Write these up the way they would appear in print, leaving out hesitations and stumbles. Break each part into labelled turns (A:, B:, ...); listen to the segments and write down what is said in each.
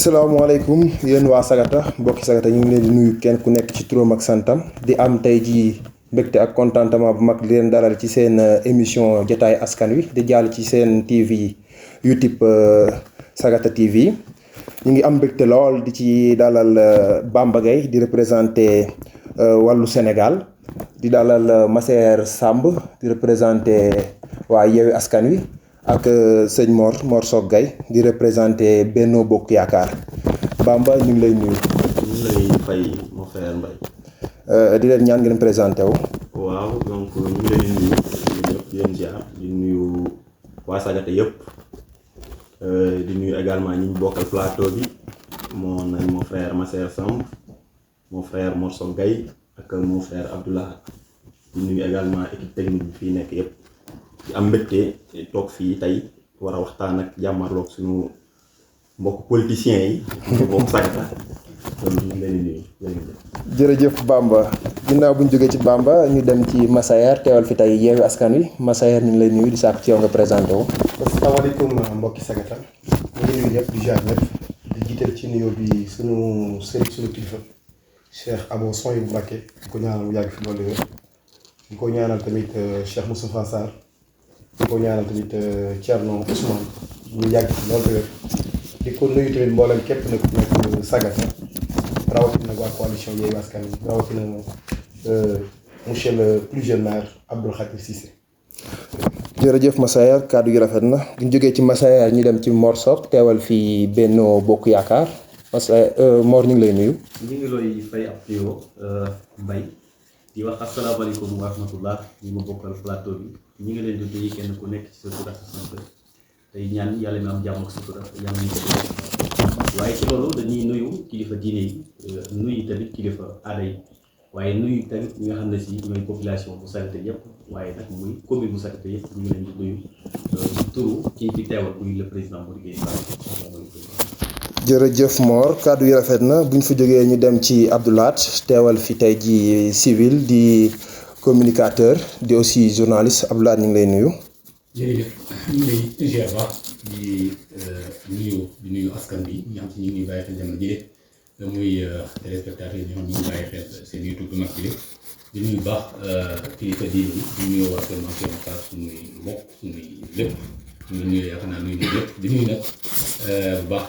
A: salaamaaleykum yéen waa Sagata mbokki Sagata ñu ngi leen di nuyu kenn ku nekk ci turam ak santam di am tey jii mbégte ak contentement bu mag di leen dalal ci seen émission jotaay askan wi di jàll ci seen TV YouTube Sagata TV ñu ngi am mbégte lool di ci dalal Bamba Gaye di représenté wàllu Sénégal di dalal Massaer Samb di représenté waa Yewwi Askan Wi ak sëñ Mor Sock Gaye di représenté Benno Bokk Yaakaar Bamba ñu ngi lay nuyu.
B: ñu ngi lay fay mon frère Mbaye.
A: di leen ñaan ngeen présenté wu.
B: waaw donc ñu ngi leen di nuyu ñëpp di leen ziar di nuyu waa Sagata yëpp di nuyu également ñi ñu bokkal plateau bi mon frère Massaer Samb mon frère Mor Sock Gaye ak mon frère Abdoulaye di nuyu également équipe technique bi fii nekk yëpp. di am mbégte toog fii tey war a waxtaan ak jàmmarloog suñu mbokk politiciens yi ñu bokk Sagata kon ñu ngi leen di nuyu.
A: jërëjëf Bamba ginnaaw bu ñu jógee ci Bamba ñu dem ci Massaer teewal fi tey Yewwi Askan Wi Massaer ñu ngi lay nuyu di sàkk ci yow nga présenté wu.
C: asalaamaaleykum mbokki Sagata ñu ngi nuyu ñëpp di jaar ñëpp di jiital ci nuyoo bi suñu sëriñ suñu kilifa Cheikh Abo Soy bu Mbacké di ko ñaanal mu yàgg fi loolu wér di ko ñaanal tamit Cheikh Moustapha Sarr di ko ñaanal tamit Thierno Ousmane ñu yàgg ci loolu wér di ko nuyu tamit mboolem képp nag nekk Sagata rawatina nag waa coalition Yewwi Askan Wi rawatina monsieur le plus jeune maire Abdou Khadir Cissé.
A: jërëjëf Massaer kàddu gi rafet na bu ñu jógee ci Massaer ñu dem ci Mor Sock teewal fii Benno Bokk Yaakaar Massaer Mor ñu ngi lay nuyu.
D: ñu ngi lay fay ab tuyoo Mbaye di wax asalaamaaleykum wa rahmatullah ñi ma bokkal plateau bi ñu ngi leen di nuyu kenn ku nekk ci sa tur ak sa sant tey ñaan yàlla mi am jàmm ak sutura yàlla ñu ko def waaye ci loolu dañuy nuyu kilifa diine yi nuyu tamit kilifa aada yi waaye nuyu tamit ñi nga xam ne si ñooy population bu Sagata yëpp waaye nag muy commune bu Sagata yëpp ñu ngi leen di nuyu turu ki ñu fi teewal muy le président Modou Gueye
A: jërëjëf Mor kàddu yi rafet na bu ñu fa jógee ñu dem ci Abdoulaat teewal fi tey ji civil di communicateur di aussi journaliste Abdoulaat ñu ngi lay nuyu.
E: jërëjëf ñu ngi lay ziar baax di nuyu askan bi ñi xam si ñu ngi bàyyi xel jamono jii de muy téléspectateurs yi ñoo xam ñu ngi bàyyi xel seen YouTube bu mag bi di nuyu baax kilifa diine yi di nuyu waa Kër Mansour Makhtar suñuy mbokk suñuy lépp ñu nuyu yaakaar naa nuyu lépp di nuyu nag bu baax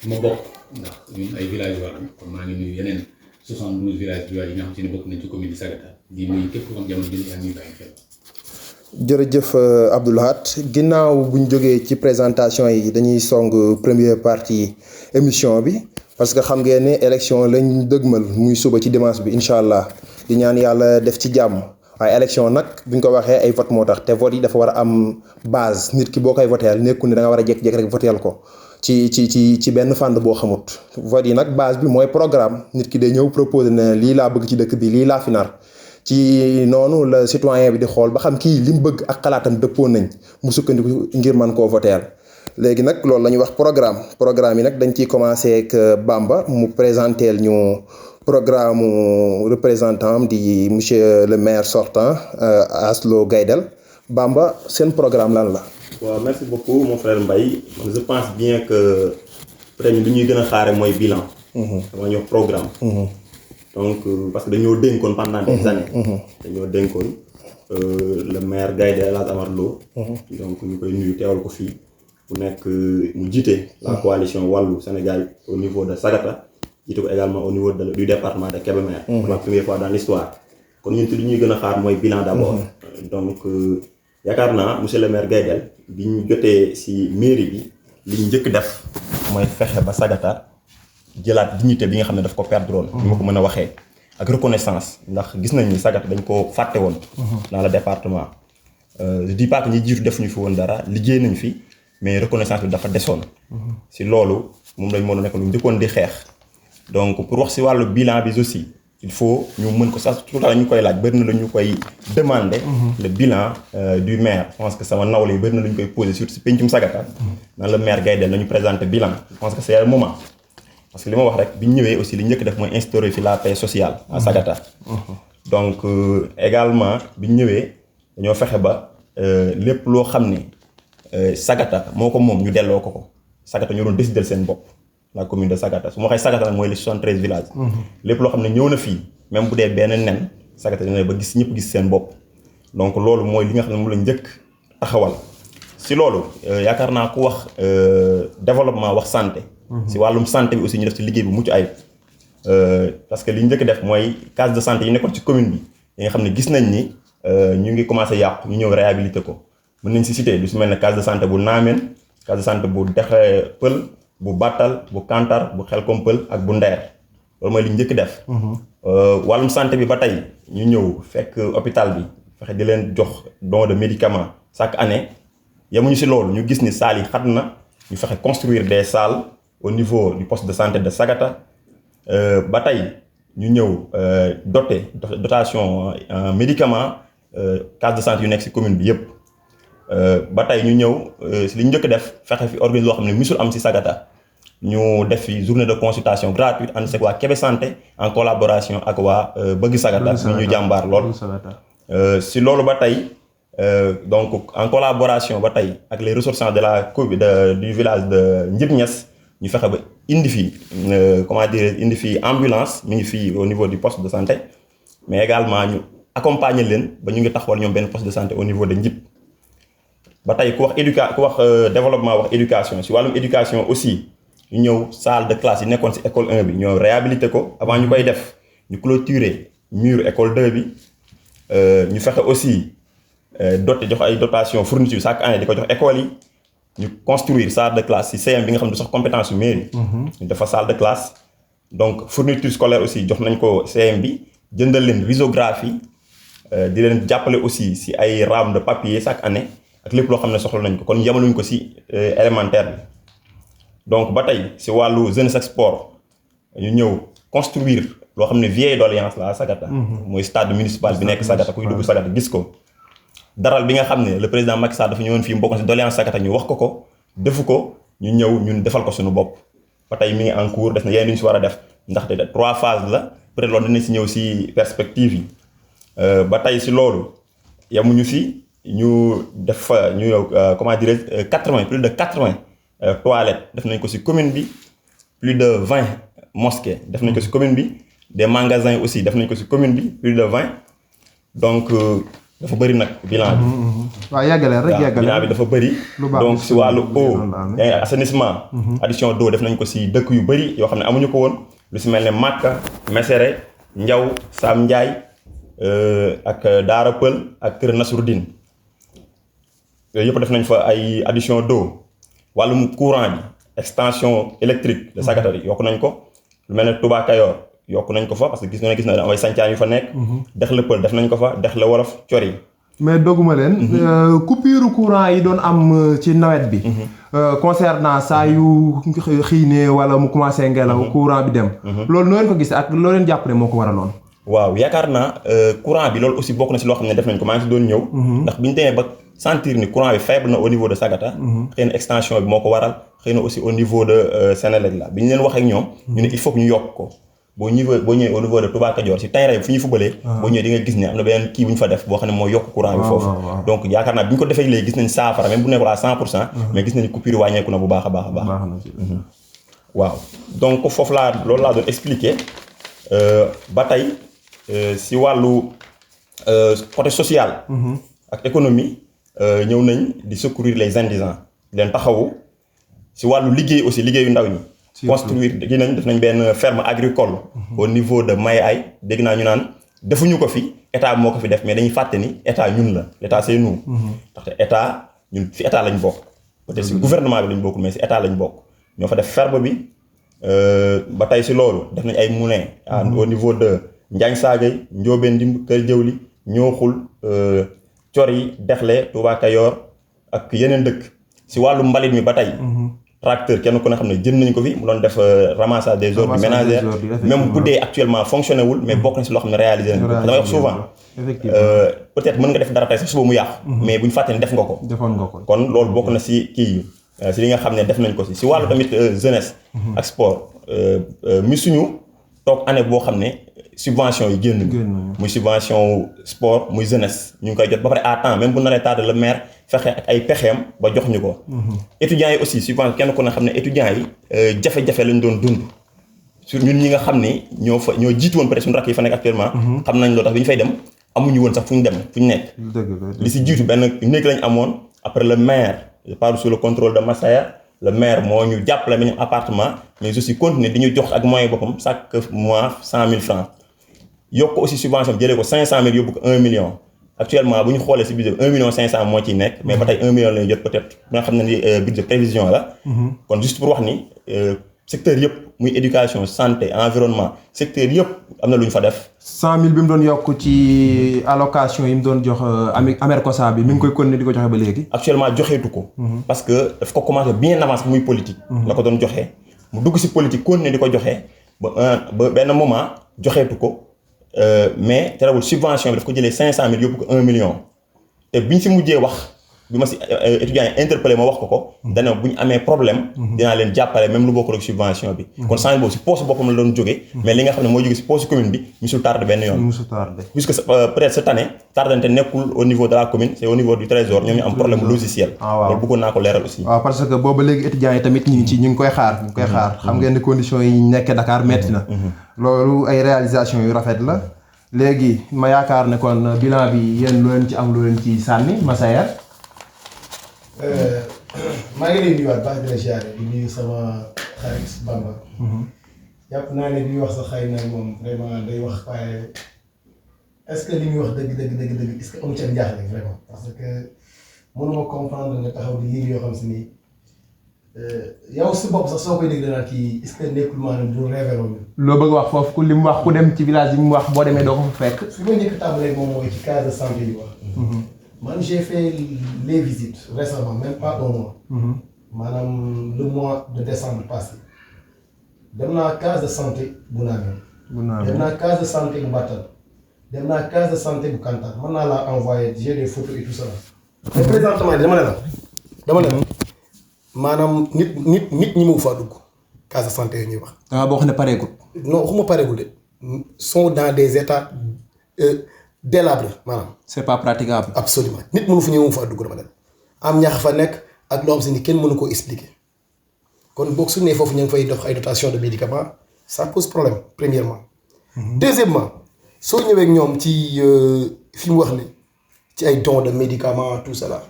E: ma bokk ndax ñun ay villageois lañ kon maa ngi nuyu yeneen 72 villageois yi nga xam si ne bokk nañ ci commune de Sagata di nuyu képp ku xam jamono jii yaa ngi bàyyi xel.
A: jërëjëf Abdoulahat ginnaaw bu ñu jógee ci présentation yi dañuy song première partie émission bi parce que xam ngeen ne élection lañ dëgmal muy suba ci dimanche bi incha allah di ñaan yàlla def ci jàmm waaye élection nag bu ñu ko waxee ay vote moo tax te vote yi dafa war a am base nit ki boo koy voteel nekkul ne da nga war a jékki-jékki rek voteel ko ci benn fànn boo xamut vote yi nag base bi mooy programme nit ki day ñëw proposé ne lii laa bëgg ci dëkk bi lii laa fi nar ci noonu la citoyen bi di xool ba xam kii li mu bëgg ak xalaatam dëppoo nañ mu sukkandiku ngir mën koo voteel léegi nag loolu la ñuy wax programme yi nag dañ ciy commencé ak Bamba mu présenteel ñu programme représentant di monsieur le maire sortant Aslo Gaydel Bamba seen programme lan la.
B: waaw merci beaucoup mon frère Mbaye je pense bien que peut-être li ñuy gën a xaare mooy bilan. dama ñëw programme. donc parce que dañoo dénkoon pendant des années. dañoo dénkoon le maire Gaydel El Hadj Amar Lo. donc ñu koy nuyu teewal ko fii mu nekk mu jiite la coalition Wallu Sénégal au niveau de Sagata jiite ko également au niveau du département de Kébémer. pour la première fois dans l'histoire kon ñun li ñuy gën a xaar mooy bilan d'abord. donc yaakaar naa monsieur le maire Gaydel bi ñu jotee ci mairie bi li ñu njëkk def mooy fexe ba Sagata jëlaat dignité bi nga xam ne daf ko perdre woon. ni ma ko mën a waxee ak reconnaissance ndax gis nañ ni Sagata dañ ko fàtte woon. dans le département. je dis pas que ñi jiitu defuñu fi woon dara liggéey nañ fi mais reconnaissance bi dafa desoon. ci loolu moom lañ mën a nekk lu njëkkoon di xeex. donc pour wax ci wàllu bilan bi aussi il faut ñu mën ko sax tout à ñu koy laaj bëri na la ñu koy demander. le bilan du maire. je pense que sama nawle yi bëri na lu ñu koy poser surtout ci pencum Sagata. naan le maire Gaydel nañu présenter bilan. je pense que c'est le moment. parce que li ma wax rek bi ñu ñëwee aussi li njëkk def mooy instaurer fi la paix sociale à Sagata. donc également bi ñu ñëwee dañoo fexe ba lépp loo xam ne Sagata moo ko moom ñu delloo ko Sagata ñoo doon décider seen bopp la commune de Sagata su ma waxee Sagata nag mooy les 73 villages. lépp loo xam ne ñëw na fii même bu dee benn nen Sagata dina ba gis ñëpp gis seen bopp donc loolu mooy li nga xam ne moom la njëkk taxawal si loolu yaakaar naa ku wax développement wax santé. si wàllum santé bi aussi ñu def si liggéey bu mucc ayib parce que li ñu njëkk def mooy case de santé yi nekkoon ci commune bi yi nga xam ne gis nañ ni ñu ngi commencé yàqu ñu ñëw réhabilité ko mën nañ si cité lu si mel ne case de santé bu Naameen case de santé bu Dexe Pël bu Battal bu Kantar bu Xelkom Pël ak bu Ndeer loolu mooy li ñu njëkk def wàllum santé bi ba tey ñu ñëw fekk hôpital bi fexe di leen jox don de médicaments chaque année yemuñu si loolu ñu gis ni salles yi xat na ñu fexe construire des salles au niveau du poste de santé de Sagata ba tey ñu ñëw dotation en médicaments case de santé yu nekk si commune bi yëpp ba tey ñu ñëw si li ñu njëkk def fexe fi organiser loo xam ne musul am si Sagata ñu def fi journée de consultation gratuite ànd seeg waa Kébé Santé en collaboration ak waa Bëgg Sagata ñu jàmbaar lool si loolu ba tey donc en collaboration ba tey ak les ressortissants de la du village de Ndjib Niass ñu fexe ba indi fii comment dire indi fii ambulance mi ngi fii au niveau du poste de santé mais également ñu accompagner leen ba ñu ngi taxawal ñoom benn poste de santé au niveau de Ndjib ba tey ku wax développement wax éducation si wàllum éducation aussi ñu ñëw salle de classe yi nekkoon si école 1 bi ñoo réhabilité ko avant ñu koy def ñu clôturer mur école 2 bi ñu fexe aussi jox ay dotation fourniture chaque année di ko jox école yi ñu construire salle de classe si CM bi nga xam ne du sax compétence su mairie. ñu defa salle de classe donc fourniture scolaire aussi jox nañ ko CM bi jëndal leen risographie di leen jàppale aussi si ay rames de papier chaque année ak lépp loo xam ne soxla nañ ko kon yemaluñ ko si élémentaire bi donc ba tey si wàllu jeunesse ak sport ñu ñëw construire loo xam ne vieille doléance la Sagata. mooy stade municipal bi nekk Sagata kuy dugg Sagata gis ko. daral bi nga xam ne le président Macky Sall dafa ñëwoon fii mbokk si doléance Sagata ñu wax ko defu ko ñu ñëw ñun defal ko suñu bopp ba tey mi ngi en cours def na yeneen yu ñu si war a def ndaxte 3 phases la peut-être loolu dinañ si ñëw si perspective yi ba tey si loolu yamuñu si ñu def fa ñu comment dirais 80 plus de 80 toilettes def nañ ko si commune bi plus de 20 mosquées def nañ ko si commune bi des magasins aussi def nañ ko si commune bi plus de 20 donc dafa bëri nag bilan bi.
A: waaw yàggalee rek yàggalee
B: bilan bi dafa bëri. donc si wàllu eau assainissement. addition d'eau def nañ ko si dëkk yu bëri yoo xam ne amuñu ko woon lu si mel ne Makka Mesere Ndiaw Sam Ndiaye ak Daara Pël ak Kër Nasruddin yooyu yëpp def nañ fa ay addition d'eau wàllum courant bi extension électrique de Sagata yi yokk nañ ko lu mel ne Touba Kayor yokk nañ ko fa parce que gis na am ay sancaan yu fa nekk. dex la Pël def nañ ko fa dex la Wolof Cori.
A: mais dogguma leen. coupure courant yi doon am ci nawet bi. concernant saa yu xiinee wala mu commencé ngelaw courant bi dem. loolu noo leen ko gis ak loo leen jàpp ne moo ko waraloon.
B: waaw yaakaar naa courant bi loolu aussi bokk na si loo xam ne def nañ ko maa ngi si doon ñëw. ndax bi ñu demee ba sentir ni courant bi faible na au niveau de Sagata. xëy na extension bi moo ko waral xëy na aussi au niveau de Sénélec la bi ñu leen wax ak ñoom. ñu ne il faut que ñu yokk ko. boo ñëwee au niveau de Touba Kajoor si terrain bi fu ñu fubalee boo ñëwee di nga gis ne am na beneen kii bu ñu fa def boo xam ne moo yokk courant bi foofu donc yaakaar naa bi ñu ko defee léegi gis nañ saafara même bu nekkul à 100% mais gis nañu coupure wàññeeku na bu baax a baax a baax waaw donc foofu loolu laa doon expliquer ba tey si wàllu côté social ak économie ñëw nañ di secourir les indigents leen taxawu si wàllu liggéey aussi liggéeyu ndaw ñi construire def nañ benn ferme agricole au niveau de Mayay dégg naa ñu naan defuñu ko fi état moo ko fi def mais dañuy fàtte ni état ñun la l'état c'est nous ndaxte état ñun fi état lañ bokk peut-être si gouvernement bi lañ bokk mais si état lañ bokk ñoo fa def ferme bi ba tey si loolu def nañ ay moulins au niveau de Njaañ Saagay Njoobeen Dimb Kër Jëwli Ñooxul Cori Dexle Touba Kayor ak yeneen dëkk si wàllu mbalit mi ba tey tracteur kenn ku ne xam ne jënd nañ ko fi mu doon def ramassage des ordures ménagères même bu dee actuellement fonctionné wul mais bokk na si loo xam ne réalisé nañ ko damay wax souvent peut-être mën nga def dara tey sa suba mu yàqu mais bu ñu fàtte ne def nga ko kon loolu bokk na si kii si li nga xam ne def nañ ko si wàllu tamit jeunesse ak sport mi suñu toog année boo xam ne subvention yi génn muy subvention sport muy jeunesse ñu ngi koy jot ba pare à temps même bu naree tardé le maire fexe ak ay pexeem ba jox ñu ko. étudiants yi aussi souvent kenn ku ne xam ne étudiants yi jafe-jafe lañ doon dund. sur ñun ñi nga xam ne ñoo jiitu woon peut-être suñu rakk yi fa nekk actuellement. xam nañ loo tax bi ñu fay dem amuñu woon sax fu ñu dem fu ñu nekk. li si jiitu benn néeg lañ amoon après le maire je parle sous le contrôle de Massaya le maire moo ñu jàppale ma ñu appartement mais aussi continuer di ñu jox ak moyen boppam chaque mois 100 000 francs yokk aussi subvention jëlee ko 500 000 yóbbu ko 1 million. actuellement bu ñu xoolee si budget 1 million 500 moo ciy nekk mais ba tey 1 million lañu jot peut-être nga xam ne ni budget prévision la. kon juste pour wax ni secteur yëpp muy éducation santé environnement secteur yëpp am na lu ñu fa def.
A: 100 000 bi mu doon yokk ci allocation yi mu doon jox Amercosa bi mi ngi koy continuer di ko joxe ba léegi.
B: actuellement joxeetu ko. parce que daf ko commencé bien avant muy politique. la ko doon joxe mu dugg si politique continuer di ko joxe ba benn moment joxeetu ko. mais terewul subvention bi daf ko jëlee 500 000 yóbbu ko 1 million te biñ si mujjee wax bi ma si étudiants yi interpellé ma wax ko dana bu ñu amee problème dinaa leen jàppale même lu bokkul ak subvention bi kon 100 000 boobu si poche boppam la doon jógee mais li nga xam ne mooy jógee si poche commune bi musul tardé benn yoon puisque peut-être cette année tardante nekkul au niveau de la commune c'est au niveau du trésor ñoom ñu am problème logiciel loolu bëggoon naa ko leeral aussi
A: waaw parce que booba léegi étudiants yi tamit ñu ngi koy xaar xam ngeen ne conditions yi nekkee Dakar metti na loolu ay réalisation yu rafet la léegi ma yaakaar ne kon bilan bi yéen lu leen ci am lu leen ci sànni Massaer.
C: maa ngi lay nuyuwaat baax di la ziare di nuyu sama xarit Bamba. jàpp naa ne bi wax sa xëy na moom vraiment day wax waaye est-ce que li muy wax dëgg est-ce que amu ci ak njaaxle vraiment parce que mënuma comprendre nga taxaw di lii yoo xam si ni yow si bopp sax soo koy dégg danaa kii est-ce que nekkul maanaam du révélo ñu.
A: loo bëgg wax foofu ku li mu wax ku dem ci village yi mu wax boo demee doo ko fa fekk.
C: fi ma njëkk a tàmbalee moom mooy ci case de santé yi wax. man j'ai fait les visites récemment même pas un mois. maanaam le mois de décembre passé. dem naa case de santé bu Naamel. dem naa case de santé bu Battal. dem naa case de santé bu Kantar mën naa laa envoyer j'ai des photos et tout ça. mais présentement dama ne la. maanaam nit ñi mu faa dugg case de santé yooyu ñuy wax.
A: waaw boo xam ne pareegul.
C: non xuma pareegul de. sont dans des états délabrés maanaam.
A: c'est pas praticable.
C: absolument nit mënu fu ñëw mu faa dugg dama dem. am ñax fa nekk ak loo xam si ni kenn mënu koo expliquer kon boog su ne foofu ñu ngi fay dox ay dotation de médicaments ça pose problème premièrement. deuxièmement soo ñëwee ak ñoom ci fi mu wax ni ci ay dons de médicaments tout cela.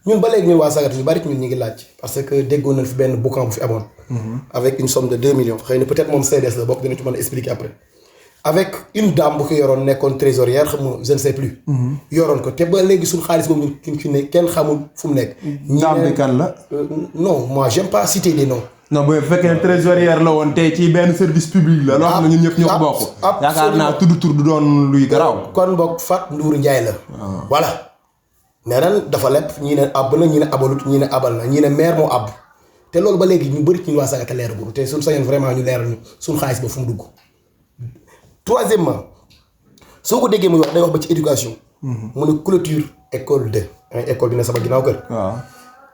C: ñun ba léegi ñun waa Sagata yu bari ñun ñu ngi laaj parce que déggoon nañ fi benn boucan bu fi amoon. avec une somme de 2 millions xëy na peut-être moom CDS la bokk dina ci mën a expliquer après. avec une dame bu ko yoroon nekkoon trésorière xam nga je ne sais plus. yoroon ko te ba léegi suñu xaalis boobu ñu fi ne kenn xamul fu mu nekk.
A: dame bi kan la.
C: non moi j'aime pas citer des noms.
A: non bu fekkee ne trésorière la woon tey ci benn service public la. loo xam ne ñun ñëpp ñoo ko bokk. yaakaar naa tudd tur du doon luy garaaw.
C: kon boog Fat Ndour Ndiaye la. voilà. nee na dafa lepp ñii ne àbb na ñii ne abalut ñii ne abal na ñii ne maire moo àbb te loolu ba léegi ñu bëri ci ñu waa Sagata leeragul te suñu sañoon vraiment ñu leeral ñu suñu xaalis ba fu mu dugg. troisièmement soo ko déggee muy wax day wax ba ci éducation. mu ne clôture école 2. école bi ne sama ginnaaw kër. waaw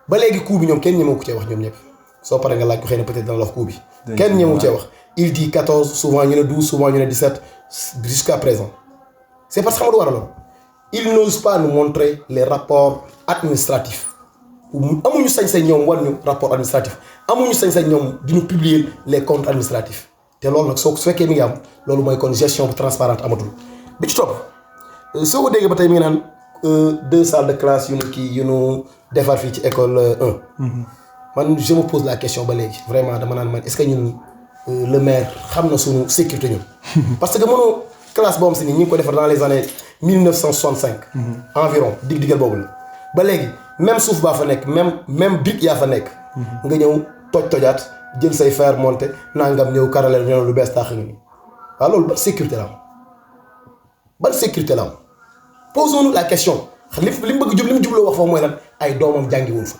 C: ba léegi coût bi ñoom kenn ñemewu ko cee wax ñoom ñëpp soo paree nga laaj ko xëy na peut-être dana la wax coût bi. kenn ñemewu cee wax il dit 14 souvent ñu ne 12 souvent ñu ne 17 jusqu'à présent c'est parce que xam nga lu waraloon. ils n'osent pas nous montrer les rapports administratifs amuñu sañ-sañ ñoom wan ñu rapport administratif amuñu sañ-sañ ñoom di ñu publier les comptes administratifs te loolu nag soo su fekkee mi ngi am loolu mooy kon gestion bu transparente amatul. bi ci topp soo ko déggee ba tey mi ngi naan 2 salles de classe yu nu defar fii ci école 1. man je me pose la question ba léegi vraiment dama naan man est-ce que ñun le maire xam na suñu sécurité ñun. parce que mënoo classe boobu si ni ñi ngi ko defar dans les années 1965. environ dig-digal boobu la. ba léegi même suuf baa fa nekk même brique yaa fa nekk. nga ñëw tojaat jël say fer monté nangam ñëw karaleel ñëw lu bees taax nga nii waaw loolu ban sécurité la am ban sécurité la am posons-nous la question li mu bëgg li mu jubloo wax foofu mooy lan ay doomam jàngiwul fa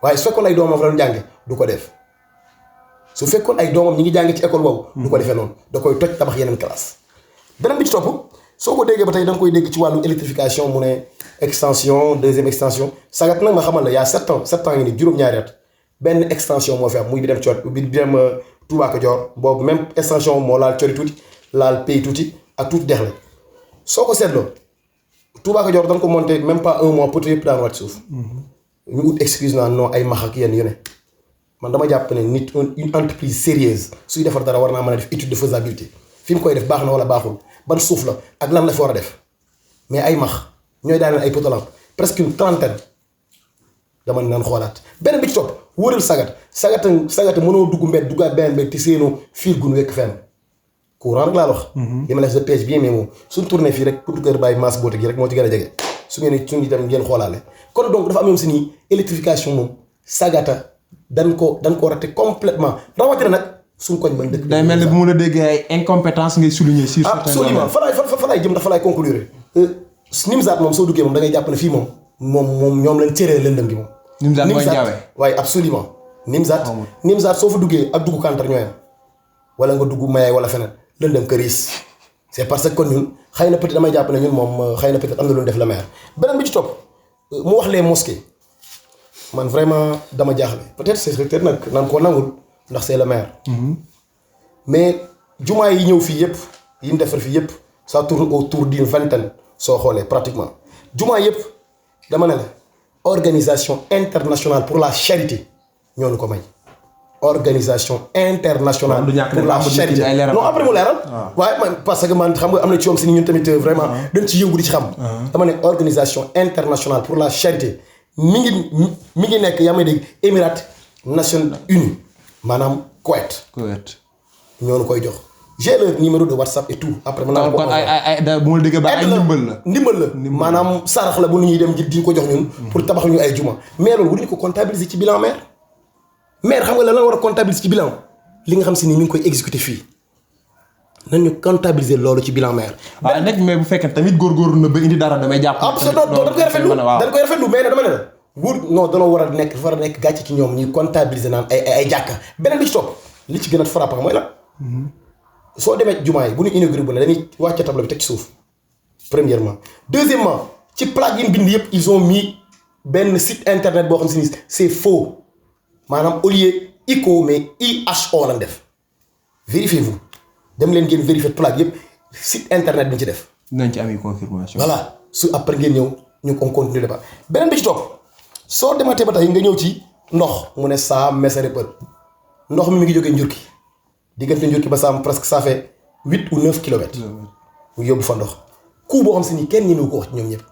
C: waaye su fekkoon ay doomam fa doon jànge du ko def su fekkoon ay doomam ñi ngi jànge ci école boobu. du ko defee noonu da koy toj tabax yeneen classe beneen bi ci topp soo ko déggee ba tey da nga koy dégg ci wàllu électrification mu ne extension deuxième extension Sagata nag ma xamal la y a 7 ans ngi nii juróom-ñaari at benn extension moo fi am muy bi dem Cor bi dem Touba Kajoor boobu même extension moo laal Cori tuuti laal Pays tuuti ak tuuti Dexle soo ko seetloo Touba Kajoor dañ ko monté même pas un mois poto yëpp daan wàcc suuf. ñu ut excuse naa non ay max ak yenn yu ne man dama jàpp ne nit une entreprise sérieuse suy defar dara war naa mën a def étude de faisabilité fi mu koy def baax na wala baaxul ban suuf la ak lan la fi war a def mais ay max ñooy daaneel ay poto lampe presque une trentaine dama ne naan xoolaat beneen bi ci topp wëral sagata mënoo dugg mbedd duggaat beneen mbedd te seenoo fiir gun wekk fenn courant rek laa wax. li ma la je pèse bien mais moom suñ tourné fii rek pour kër bàyyi masse boote gi rek moo ci gën a jege su ngeen suñu itam ngeen xoolaale kon donc dafa am yoon si nii électrification moom sagata dañ ko raté complètement rawatina nag suñ koñ bañ dëkk.
A: day mel ni bu mu la déggee ay incompétence ngay souligner sur
C: absolument fa laay jëm dafa laay conclure Nimzaat moom soo duggee moom da ngay jàpp ne fii moom ñoom lañ cëree lëndëm gi moom.
A: Nimzaat mooy Ndiawe
C: waaye absolument Nimzaat soo fa duggee ak dugg Kantar ñooyam wala nga dugg Mayaay wala feneen lëndëm këriis c'est parce que kon ñun xëy na peut-être damay jàpp ne ñun moom xëy na peut-être am na lu ñu def la maire beneen bi ci topp mu wax les mosquées man vraiment dama jaaxle peut-être c'est secrétaire nag naan koo nangul ndax c'est le maire. mais jumaa yi ñëw fii yëpp yi ñu defar fii yëpp ça tourne autour d'une vingtaine soo xoolee pratiquement jumaa yëpp dama ne la organisation internationale pour la charité ñoo ñu ko may. organisation internationale pour la charité non après mu leeral waaye man parce que man xam nga am na ci yoom si ni ñun tamit vraiment dañ ci yëngu di ci xam dama ne organisation internationale pour la charité mi ngi nekk yaa may dégg Émirats Nations Unies maanaam Koweït ñoo koy jox j'ai le numéro de WhatsApp et tout après mën naa ko
A: bu ma déggee ba ay ndimbal la
C: maanaam sarax la bu nu ñuy dem di ko jox ñun pour tabax ñu ay juma mais loolu bu ñu ko comptabiliser ci bilan maire xam nga lan la war a comptabiliser ci bilan li nga xam si ni ñu ngi koy exécuter fii nañu comptabiliser loolu ci bilan maire.
A: waaw nag mais bu fekkee tamit góorgóorlu na ba indi dara damay jàpp.
C: absolument dañ koy rafetlu mais nag dama ne la wóor non danoo war a nekk gàcce ci ñoom ñuy comptabiliser naan ay jàkka beneen bi ci topp li ci gën a frappant mooy la soo demee jumaa yi bu ñu inauguré bu ne dañuy wàcce tableau bi teg ci suuf premièrement deuxièmement ci plaque yi ñu bind yëpp ils ont mis benn site internet boo xam si ni c'est faux. maanaam au lieu ICO mais IHO lañ def vérifiez-vous dem leen ngeen vérifier plaque yëpp site internet bi ñu ci def.
A: nañ ci amee confirmation.
C: voilà su après ngeen ñëw ñu ko continuer débat beneen bi ci topp soo dematee ba tey nga ñëw ci ndox mu ne saa mesare pël ndox mi ngi jógee Njurki diggante Njurki ba Saam presque ça fait 8 ou 9 kilomètres. mu yóbbu fa ndox coût boo xam si ni kenn ñënu ko wax ñoom ñëpp.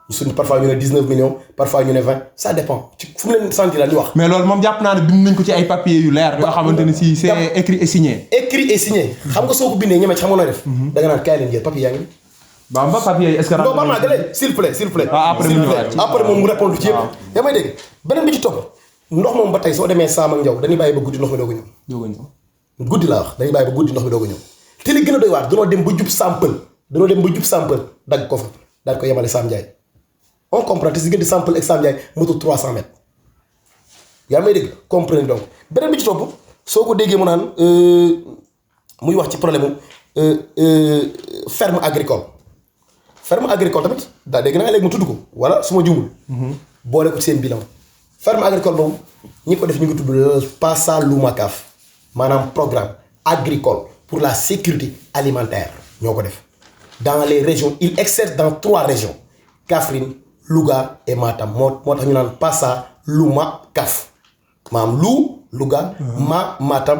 C: suñu parfois ñu ne 19 millions parfois ñu ne 20 ça dépend ci fu mu leen sentir la di wax.
A: mais loolu moom jàpp naa ne bind nañ ko ci ay papiers yu leer. yoo xamante ne si c'est écrit et signé.
C: écrit et signé. xam nga soo ko bindee ñeme ci xam nga nooy def. da nga naan kaay leen jël papier yaa ngi.
A: ba papier yi est-ce que.
C: non ba maa gëlee s'il vous plaît.
A: après mu ñëwaat ci
C: après moom mu répondre ci yëpp. yaa may dégg beneen bi ci topp ndox moom ba tey soo demee Saam ak Njaw dañuy bàyyi ba guddi ndox mi doog a ñëw. guddi laa wax dañuy bàyyi ba guddi ndox mi doog a ñëw te li gën a doy waar danoo dem ba jub Sampal dagg ko fa daal ko yemale Saam Njaay on comprend te si diggante Sampal ak Saam Njaay moto 300 mètres yaa may dégg comprenez donc beneen bi ci topp soo ko déggee mu naan muy wax ci problème ferme agricole tamit daa dégg naa léegi mu tudd ko wala su ma jumul boole ko ci seen bilan ferme agricole boobu ñi ko def ñu ngi tudd Pasalumacaf maanaam programme agricole pour la sécurité alimentaire ñoo ko def dans les régions il exerce dans 3 régions Kaffrine Louga et Matam moo tax ñu naan Pasalumacaf maanaam Louga Matam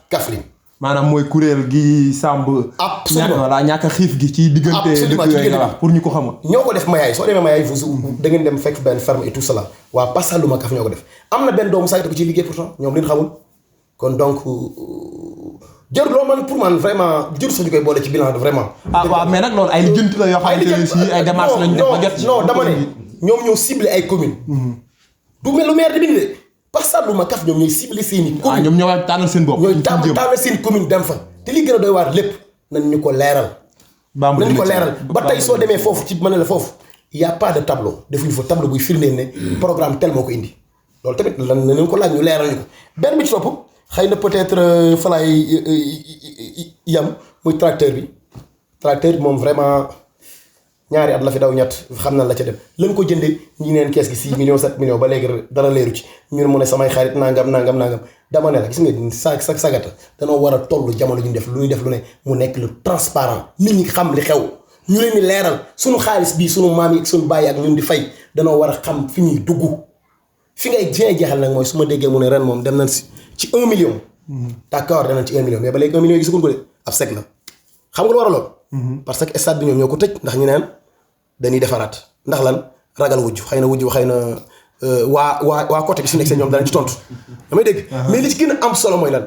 C: Kaffrine
A: maanaam mooy kuréel gi sàmb.
C: absolument
A: voilà ñàkk a xiif gi ci diggante dëkk yooyu nga wax pour ñu ko xamul.
C: ñoo ko def Mayaay soo demee Mayaay da ngeen dem fekk benn ferme et tout cela waa Pasalumacaf ñoo ko def am na benn doomu saa ko ciy liggéey pourtant ñoom li ñu xamul kon donc jarul loolu man pour man vraiment jarul sax ñu koy boole ci bilan vraiment.
A: waaw mais nag loolu ay lijjanti la yoo xamante ne si ay démarches lañu def ba jot ci.
C: non dama ne ñoom ñoo ciblé ay communes. du mel lu maire di bind de Pasalumacaf ñoom ñooy ciblé seen i communes.
A: ñoom ñoo tànnal seen bopp.
C: ñooy tànnal seen commune dem fa te li gën a doy waar lépp nañ ñu ko leeral. nañ ko leeral ba tey soo demee foofu ci mën na la foofu y a pas de tableau defuñu fa tableau buy firndeel ne programme tel moo ko indi loolu tamit lan nañ ko laaj ñu leeral ñu ko benn bi ci topp xëy na peut-être fa laay yam muy tracteur bi moom vraiment ñaari at la fi daw ñett xam na la ca dem lañ ko jëndee ñi neen kees gi 6 millions 7 millions ba léegi dara leeru ci ñun mu ne samay xarit nangam dama ne la gis nga sagata danoo war a toll jamono ñu def lu ñuy def lu ne mu nekk lu transparent nit ñi xam li xew ñu leen di leeral suñu xaalis bii suñu maam yi ak suñu bàyyi ak ñun di fay danoo war a xam fi ñuy dugg fi ngay jeexal nag mooy su ma déggee mu ne ren moom dem nañ si ci 1 million. d'accord dem nañ ci 1 million mais ba léegi 1 million yi gisaguñ ko de ab sec la xam nga lu war a lool. parce que stade bi ñoom ñoo ko tëj ndax ñu neen dañuy defaraat ndax lan ragal wujj xëy na waa côté bi su nekk seen ñoom danañ ci tontu. damay dégg mais li ci gën a am solo mooy lan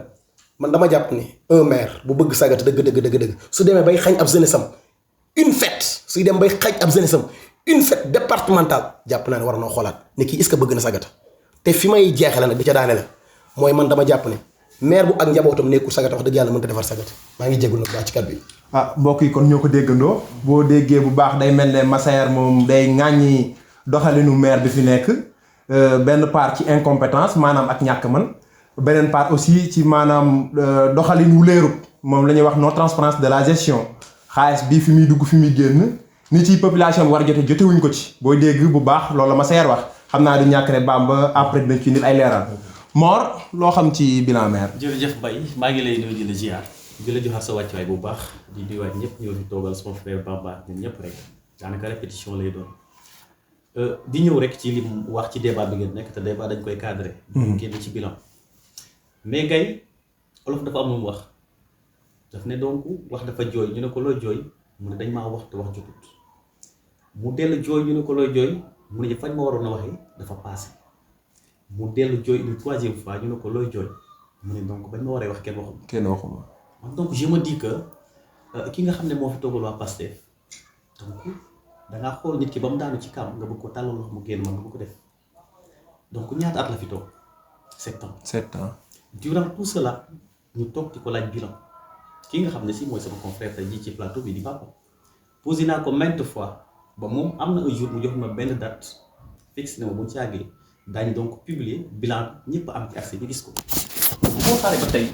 C: man dama jàpp ni un maire bu bëgg Sagata dëgg su demee bay xañ ab jeunesse am une fête suy dem bay xañ ab jeunesse am une fête départementale jàpp naa ne war noo xoolaat ne kii est-ce que bëgg na Sagata te fi may jeexale nag di ca daane la mooy man dama jàpp ne maire bu ak njabootam nekkul Sagata wax dëgg yàlla mënut a defar Sagata maa ngi jégalu nag baax ci kat bi.
A: mbokk yi kon ñoo ko déggandoo boo déggee bu baax day mel ne Massaer moom day ŋàññi doxalinu maire bi fi nekk benn part ci incompétence maanaam ak ñàkk man beneen part aussi ci maanaam doxalin wu leerut moom la ñuy wax non transparence de la gestion xaalis bii fi muy dugg fi muy génn ni ci population bi war a jotewuñ ko ci boo dégg bu baax loolu la Massaer wax xam naa du ñàkk ne Bamba après dinañ ci nit ay leeral Mor loo xam ci bilan maire.
D: jërëjëf Baye maa ngi lay nuyu di la ziar di la joxaat sa wàccuwaay bu baax di nuyuwaat ñëpp ñëw di toogal sama frère Bamba ñun ñëpp rek daanaka répétition lay doon di ñëw rek ci li mu wax ci débat bi ngeen nekk te débat dañ koy cadré. génn ci bilan mais gay olof dafa am lu mu wax daf ne donc wax dafa jooy ñu ne ko looy jooy mu ne dañ maa wax te wax jotut mu dellu jooy ñu ne ko looy jooy mu ne fañ ma waroon a waxee dafa passé mu dellu jooy une troisième fois ñu ne ko looy jooy mu ne donc bañ ma waree wax kenn waxuma donc je me dis que ki nga xam ne moo fi toogal waa Pastef donc dangaa xool nit ki ba mu daanu ci kam nga bëgg ko tàllal loxo mu génn man nga bëgg ko def donc ñaata at la fi toog 7 ans.
A: 7 ans.
D: durant tout cela ñu toog di ko laaj bilan ki nga xam ne si mooy sama confrère tey jii ci plateau bi di Papa posé naa ko maintes fois ba moom am na un jour mu jox ma benn date fixe ne ma bu ñu ci àggee daañu donc publier bilan ñëpp am ci accès ñu gis ko. boo xaaree ba tey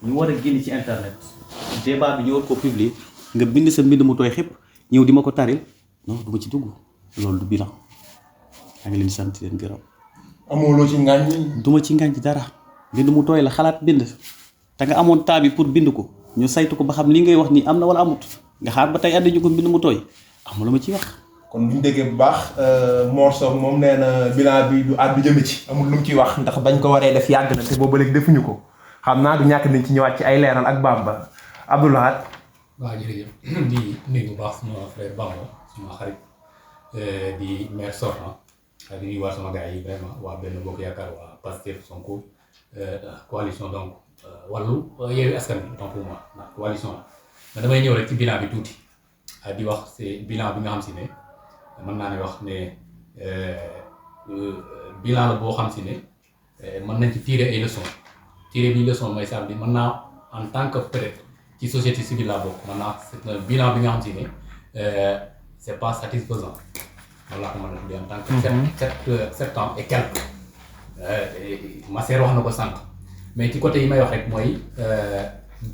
D: ñu war a génn ci internet débat bi ñu war koo publier nga bind sa mbind mu tooy xëpp ñëw di ma ko taril non du ma ci dugg loolu du bilan maa ngi leen di sant leen gërëm.
A: amoo loo ci ngaañ.
D: du ma ci ngaañ ci dara mbind mu tooy la xalaat bind te nga amoon temps bi pour bind ko ñu saytu ko ba xam li ngay wax nii am na wala amut nga xaar ba tey àddi ñu ko mbind mu tooy am lu ma ci wax.
A: kon bu ñu déggee bu baax Mor Sow moom nee na bilan bi du àddu jëme ci amul lu mu ciy wax ndax bañ ko waree def yàgg na te boobu léegi defuñu ko xam naa du ñàkk nañ ci ñëwaat ci ay leeral ak Bamba Abdoulahat.
E: waaw jërëjëf di nuyu bu baax suma frère Bamba suma xarit di maire sortant ak di nuyu waa sama gars yi vraiment waa Benno Bokk Yaakaar waa Pastef Sonko coalition donc wàllu Yewwi Askan Wi donc pour moi ndax coalition la damay ñëw rek ci bilan bi tuuti di wax c'est bilan bi nga xam si ne mën naa ne wax ne bilan la boo xam si ne mën nañ ci tirer ay leçons tirer bi leçon mooy ça di mën naa en tant que peut-être ci société civile laa bokk mën naa c'est un bilan bi nga xam si ne c'est pas satisfaisant loolu laa ko mën a tuddee en tant que 7 ans et quelques Massaer wax na ko sànq mais ci côté yi may wax rek mooy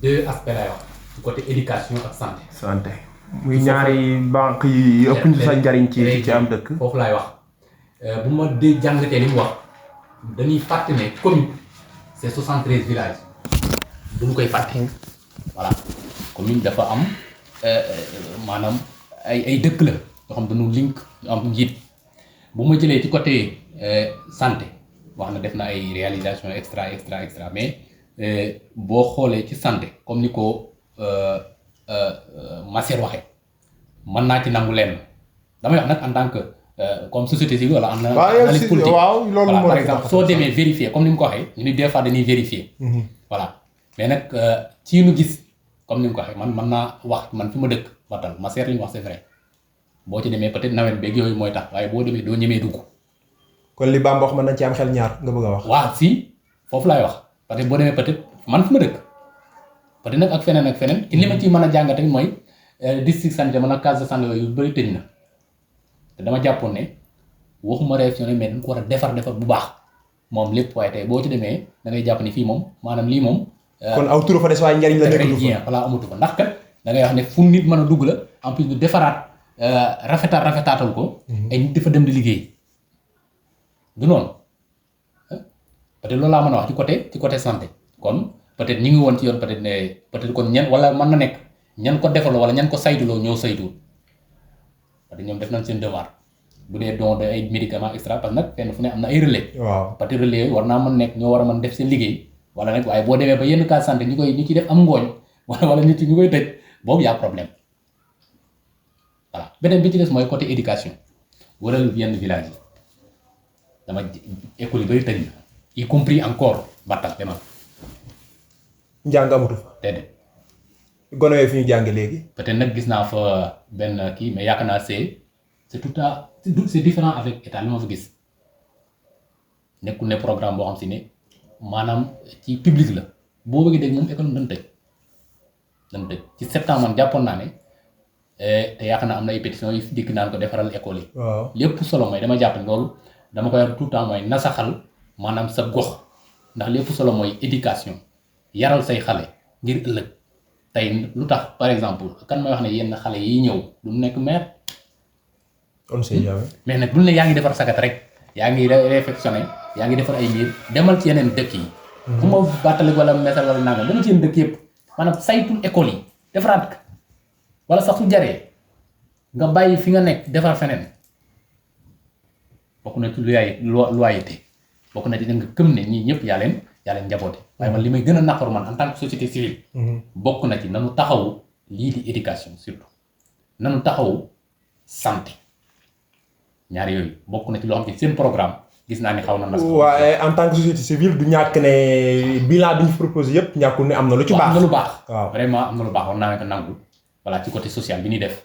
E: 2 aspects lay wax ci côté éducation ak santé.
A: muy ñaari banque yi ëpp ñu sa njariñ ci am dëkk.
E: foofu laay wax bu ma dee jàngatee li mu wax dañuy fàtte ne commune c'est 73 villages duñu koy fàtte voilà commune dafa am maanaam ay dëkk la yoo xam dañu link am njiit bu ma jëlee ci côté santé wax na def na ay réalisation extra mais boo xoolee ci santé comme ni ko Massaer waxee mën naa ci nangu lenn damay wax nag en tant que comme société civile wala en analyse politique voilà par exemple soo demee vérifier comme ni mu ko waxee ñu ni des fois dañuy vérifier voilà mais nag ci lu gis comme ni mu ko waxee man mën naa wax man fi ma dëkk Batal Massaer li ñu wax c'est vrai boo ci demee peut-être nawet beeg yooyu mooy tax waaye boo demee doo ñemee dugg.
A: kon li Bamba wax mën nañ ci am xel ñaar nga bëgg a wax.
E: waaw si foofu laay wax parce que boo demee peut-être man fi ma dëkk peut-être nag ak feneen li ma ciy mën a jàngat tamit mooy district sanitaire man ak case de santé yooyu yu bëri tëj na te dama jàppoon ne waxuma réaction mais dañ ko war a defar bu baax moom lépp waaye tey boo ci demee da ngay jàpp ni fii moom maanaam lii moom.
A: kon aw turu fa des waaye njariñ la nekk
E: bien voilà amatu fa ndax kat da ngay wax ne fu nit mën a dugg la en plus du defaraat rafetaatal ko. ay nit dafa dem di liggéey du noonu peut-être loolu laa mën a wax ci côté santé kon peut-être ñi ngi woon ci yoon peut-être kon ñan wala mën na nekk ñan ko defaloo wala ñan ko saytuloo ñoo saytuwul parce que ñoom def nañ seen devoir bu dee don de ay médicaments extra parce que nag fenn fu ne am na ay relais.
A: waaw
E: parce que relais yooyu war naa mën nekk ñoo war a mën def seen liggéey wala nag waaye boo demee ba yenn cas santé ñu ci def am ngooñ wala nit ñu koy tëj boobu y'a problème voilà beneen bi ci des mooy côté éducation waral yenn village yi dama école yi bari tëj na y compris encore Batal demal
A: njàng amatu fa
E: déedéet
A: gone yooyu fi ñu jàng léegi.
E: peut-être nag gis naa fa benn kii mais yaakaar naa c'est tout à c'est différent avec état li ma fa gis nekkul ne programme boo xam si ne maanaam ci public la boo bëggee dégg moom école dañ tëj ci septembre man jàppoon naa ne te yaakaar naa am na ay pétitions yu dikk naan ko defaral école yi.
A: waaw
E: lépp solo mooy dama jàpp ne loolu dama koy wax tout le temps mooy nasaxal maanaam sa gox ndax lépp solo mooy éducation yaral say xale ngir ëllëg tey lu tax par exemple kan may wax ne yenn xale yi ñëw du mu nekk maire.
A: on sait jamais.
E: mais nag bul ne yaa ngi defar sagat rek yaa ngi réfectionné yaa ngi defar ay miir demal ci yeneen dëkk yi. bu ma bàttali wala message wala nangam demal ci yeneen dëkk yëpp maanaam saytul école yi defaraat ko wala sax su jaree nga bàyyi fi nga nekk defar feneen bokk na ci loyauté bokk na ci nga gëm ne ñii ñëpp yaa leen njaboote waaye man li may gën a naqaru man en tant que société civile. bokk na ci nanu taxawu lii di éducation surtout nanu taxawu santé. ñaar yooyu bokk na ci loo xam ne seen programme gis naa ni xaw na.
A: waaye en tant que société civile du ñàkk ne bilan bi ñu proposé yëpp ñàkkul ne am na lu ci baax.
E: am na lu baax.
A: waaw
E: vraiment am na lu baax war naa ko nangu. voilà ci côté social bi ñuy def.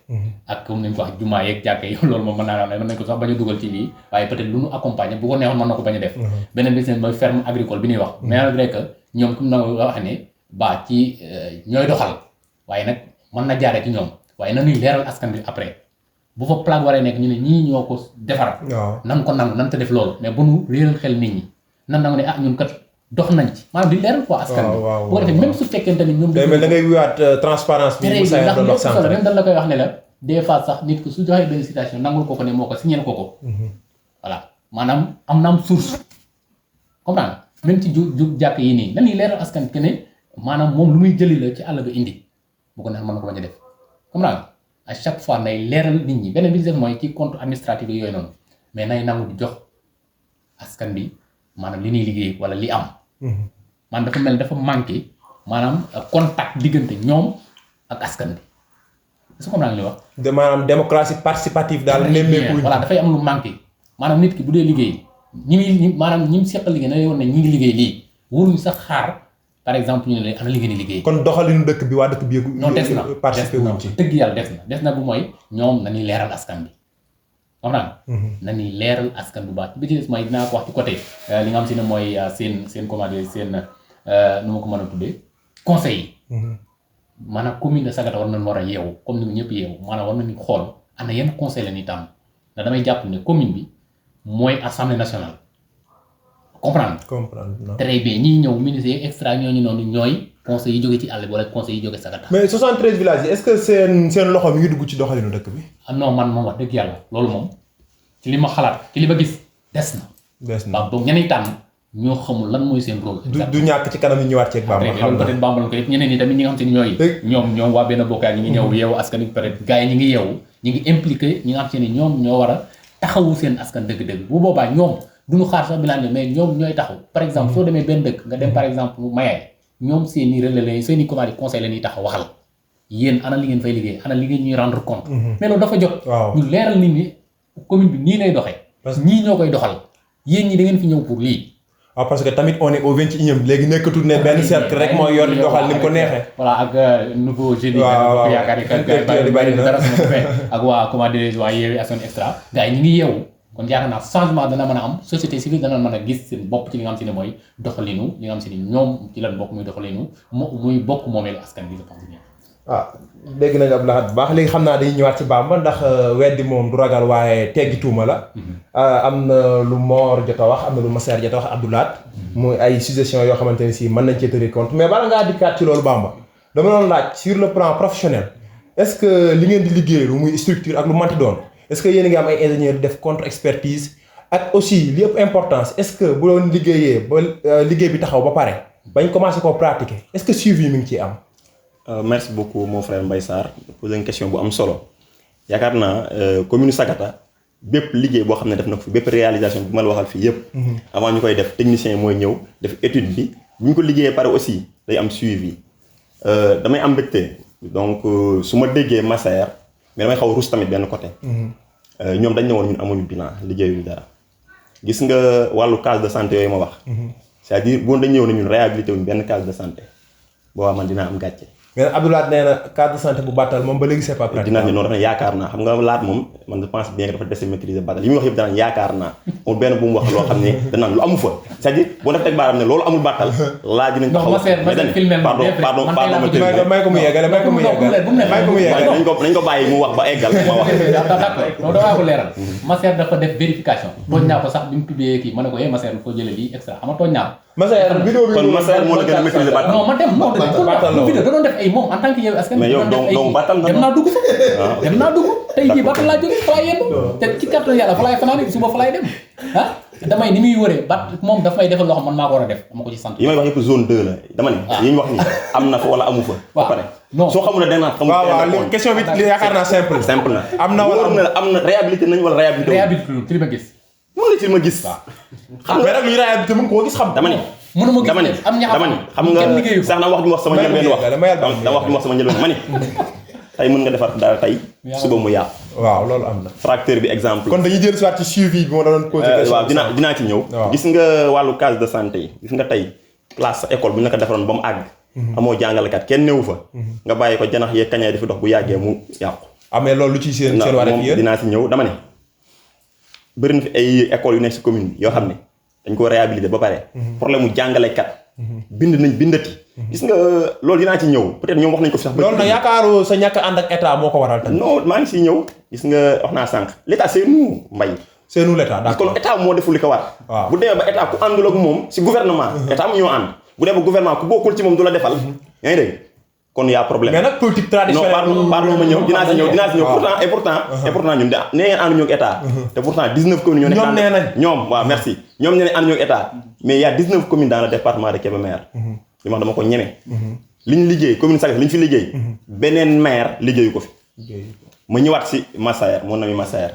E: ak comme ni ñu ko wax jumaa yeeg jàkkee yi loolu moom mën naa ne mën nañ ko sax bañ a dugal ci lii waaye peut-être lu nu accompagner bu ko neexoon mën na ko bañ a def. beneen bi seen mooy ferme agricole bi ñuy wax. mais malgré que ñoom comme na nga wax ne ba ci ñooy doxal waaye nag mën na jaaree ci ñoom waaye nanuy leeral askan bi après. bu fa plaque waree nekk ñu ne ñii ñoo ko defar.
A: waaw
E: nan ko nangu nan te def loolu mais bu nu réeral xel nit ñi nan nangu ne ah ñun kat dox nañ ci maanaam di leeral quoi askan bi.
A: waaw
E: bu ko defee même su fekkente ni ñoom.
A: day mel da ngay wiwaat transparence bi.
E: tere yi ndax lépp solo même dañ la koy wax ne la des fois sax nit ko su joxee benn citation nangul ko ne moo ko signé ko ko. voilà maanaam am na am source comprendre même ci ju jàkk yi nii nañuy leeral askan bi ne maanaam moom lu muy jëli la ci àll ba indi bu ko neex mën na ko bañ a def comprendre à chaque fois nay leeral nit ñi beneen bi ci def mooy ci compte administratif yooyu noonu mais nay nangu di jox askan bi maanaam li ñuy liggéey wala li am. man dafa mel dafa manqué maanaam contact diggante ñoom ak askan bi est-ce que comprendre nga li wax.
A: de maanaam démocratie participative daal. nemmeeku
E: voilà dafay am lu manqué maanaam nit ki bu dee liggéey ñi maanaam ñi mu seqal liggéey na lay woon ne ñi ngi liggéey lii waruñu sax xaar par exemple ñu ne la ana li ngeen di liggéey.
A: kon doxalinu dëkk bi waa dëkk bi yëgu.
E: non des na
A: participé wuñ ci.
E: dëgg yàlla des na bu mooy ñoom nañuy leeral askan bi comprendre nañuy leeral askan bu baax bi ci des mooy dinaa ko wax ci côté li nga xam si ne mooy seen comment dire seen nu ma ko mën a tuddee conseil yi maanaam commune de Sagata war nañu war a yeewu comme ni mu ñëpp yeewu maanaam war nañu xool ana yenn conseil la ñuy tànn ndax damay jàpp ne commune bi mooy assemblée nationale comprendre très bien ñiy ñëw ministre yi extra ñooñu noonu ñooy conseil yi jóge ci àll bi wala conseil yi jóge Sagata.
A: mais 73 villages yi est-ce que seen loxo mi ngi dugg ci doxalinu dëkk bi.
E: ah non man moom wax dëgg yàlla loolu moom ci li ma xalaat ci li ma gis des na. waaw donc ñeneen tànn ñoo xamul lan mooy seen rôle.
A: du ñàkk ci kanam yi ñëwaat ceeg Bamba.
E: xam nga peut-être Bamba la ko yëpp ñeneen ñi tamit ñi nga xam te ni ñoom waa benn bokkaay ñi ngi ñëw yeewu askan wi peut-être gars yi ñi ngi yeewu ñi ngi impliqué ñi nga xam te ni ñoom ñoo war a taxawu seen askan dëgg-dëgg bu boobaa ñoom duñu xaar sax bilan mais ñoom ñooy taxaw par exemple soo demee benn dëkk nga dem par exemple Mayaay ñoom seen i relais seen i commande conseil la ñuy taxaw waxal yéen ana li ngeen fay liggéey ana li ngeen ñuy rendre compte mais loolu dafa jot ñu leeral nit ñi commune bi nii lay doxee ñii ñoo koy doxal yéen ñi da ngeen fi ñëw pour lii
A: waaw parce que tamit on est au 21e léegi nekkatul ne benn cercle rek moo yor di doxal ni mu ko neexee
E: voilà ak nouveau jeune yi yaakaar yi bari na dara sama fee ak waa comment dire waa Yewwi Askan Extra gars yi ñi ngi yeewu kon yaakaar naa changement dana mën a am société civile dana mën a gis seen bopp ci li nga xam si ne mooy doxalinu li nga xam si ne ñoom ci lan bokk muy doxalinu muy bokk moomeelu askan bi je pense bien.
A: dégg nañu Abdou Lahad bu baax léegi xam naa dañuy ñëwaat ci Bamba ndax weddi moom du ragal waaye teggi tuuma la. am na lu Mor jot a wax am na lu Massaer jot a wax Abdou Lahad. muy ay suggestions yoo xamante ne si mën nañ cee tenir compte mais bala ngaa dikkaat ci loolu Bamba dama doon laaj sur le plan professionnel est-ce que li ngeen di liggéey lu muy structure ak lu manti doon. est-ce que yéen a ngi am ay ingénieurs def contre expertise ak aussi li ëpp importance est-ce que bu doon liggéeyee ba liggéey bi taxaw ba pare bañ commencé koo pratiquer est-ce que suivi mi ngi ciy am.
B: merci beaucoup mon frère Mbaye Sarr poser une question bu am solo yaakaar naa commune Sagata bépp liggéey boo xam ne def na ko fi bépp réalisation bi ma la waxal fii yëpp. avant ñu koy def technicien mooy ñëw def étude bi bu ñu ko liggéeyee pare aussi day am suivi damay am mbégte donc su ma déggee Massaer mais damay xaw a rus tamit benn côté. ñoom dañ ne woon ñun amuñu bilan liggéeyuñu dara gis nga wàllu case de santé yooyu ma wax. c'est-à-dire boo dañ ñëw ne ñun réhabilité wuñ benn case de santé boobaa man dinaa am gàcce.
A: mais Abdoulaye nee na case de santé bu Batal moom ba léegi c'est pas pratique.
B: dinaa ne noonu dafa ne yaakaar naa xam nga laat moom man je pense bien que dafa dese maîtriser Batal li muy wax yëpp danaan yaakaar naa moom benn bu mu wax loo xam ne danaan lu amu fa c'est-à-dire boo def teg baaram ne loolu amul Batal laaj dinañ ko xaw
A: may ko mu yeggale nañ ko bàyyi mu wax ba eggal ma wax
E: d'accord non dawaa ko leeral Massaer dafa def vérification tooñ naa ko sax bi mu tuddee kii ma ne ko Massaer foo jëlee lii extra xam nga tooñ naa ko
A: Massaer vidéo bi
B: kon Massaer moo la gën a maîtriser Batal
E: non ma dem non vidéo da doon def ay moom en tant que yow askan
B: mais yow donc Batal
E: dem naa dugg fa dem naa dugg tey jii Batal laa jógee fa laay yendu te ci kàttan yàlla fa laay fanaan suba fa laay dem damay ni muy wëree moom daf may defal loo xam man maa ko war a def dama ko ci sant
B: yi may wax yëpp zone 2 la dama ne yi ñu wax ni am na fa wala amu fa ba pare soo xamul ne danga xamul
A: waaw question bi yaakaar naa simple
B: na
A: am na wala
B: am na réhabilité nañ wala réhabilité
E: ci li ma gis
B: moom la ci ma gis
A: xam nga nag luy réhabilité mën koo gis xam
B: dama ne
E: mënuma gis am ñax
B: dama ne xam nga sax na wax ju wax sama njëlbeen wax dama wax ju wax sama njëlbeen ma ne tey mën nga defar dara tey suba mu yàqu
A: waaw loolu am na
B: fracture bi exemple
A: kon dañuy jël si waat ci suivi bi moo doon posé question
B: waaw dinaa ci ñëw gis nga wàllu case de santé yi gis nga tey classe sa école bu ñu la ko defaroon ba mu àgg amoo jàngalekat kenn newu fa nga bàyyi ko janax yee kañee di fi dox bu yàggee mu yàqu
A: mais loolu lu ci seen war a yéen
B: dinaa ci ñëw dama ne bëri na fi ay écoles yu nekk si commune bi yoo xam ne dañ ko réhabilité ba pare problème mu jàngalekat bind nañ bindati gis nga loolu dinaa ci ñëw peut-être ñoom wax nañ ko fi sax
A: loolu nag yaakaaru sa ñàkk ànd ak état moo ko waral tamit
B: non maa ngi siy ñëw gis nga wax naa sànq l'état c'est nous Mbaye
A: c'est nous l'état d'accord
B: kon état moo deful li ko war
A: waaw
B: bu demee ba état ku àndul ak moom si gouvernement état mu ñoo ànd bu demee ba gouvernement ku bokkul ci moom du la defal yaa ngi dégg kon y a problème
A: mais nag politique traditionnelle
B: non pardon ma ñëw dinaa si ñëw pourtant et pourtant ñun nee ngeen ànd ñoo ak état te pourtant 19 communes ñoo nekk
A: ñoom nee nañ
B: ñoom waaw merci ñoom nee nañ ànd ñoo ak état mais y a 19 communes dans le département de Kébémer li ma wax dama ko ñeme li ñu liggéey commune Sagata li ñu fi liggéey beneen maire liggéeyu ko fi ma ñëwaat si Massaer mon ami Massaer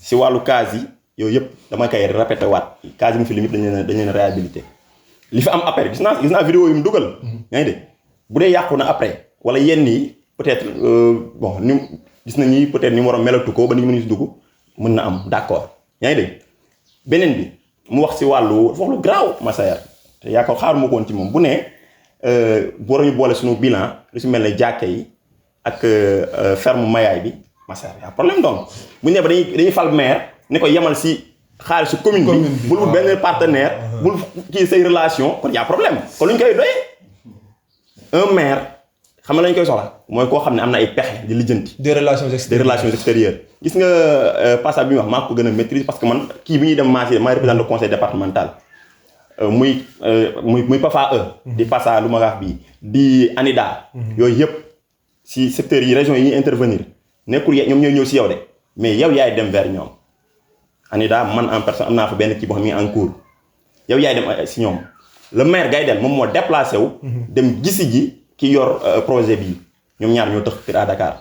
B: si wàllu case yi yooyu yëpp dama koy répété waat case yi mu fi limite dañ leen réhabilité li fi am après gis naa vidéo yu mu dugal yaa ngi dégg bu dee yàqu na après wala yenn yi peut-être bon ni gis nañ ni peut-être ni mu war a melatu ko ba ni ñu si dugg mën na am d'accord yaa ngi dégg beneen bi mu wax si wàllu dafa wax lu garaaw Massaer te yaa ko xaaruma ko woon ci moom bu ne boo ñu boole suñu bilan lu si mel ne jàkke yi ak ferme mayaay bi Massaer y a problème donc bu ñu ne ba dañuy fal maire ne ko yemal si xaalisu commune bi bul benn partenaire bul kii say relation kon y a problème kon lu ñu koy doyee un maire xam nga lañ koy soxla mooy koo xam ne am na ay pexe di lijjanti
A: des relations
B: extérieures gis nga passage bi ñu wax maa ko gën a maîtriser parce que man kii bi ñuy dem maay représentant le conseil départemental muy PAFA di PASA lu ma wax bii di ANIDA yooyu yëpp si secteurs yi régions yi ñuy intervenir nekkul ñoom ñooy ñëw si yow de mais yow yaay dem vers ñoom ANIDA man en personne am naa fa benn kii boo xam ne en cours yow yaay dem si ñoom le maire Gaydel moom moo déplacé wu dem gisi ji ki yor projet bii ñoom ñaar ñoo tax fii à Dakar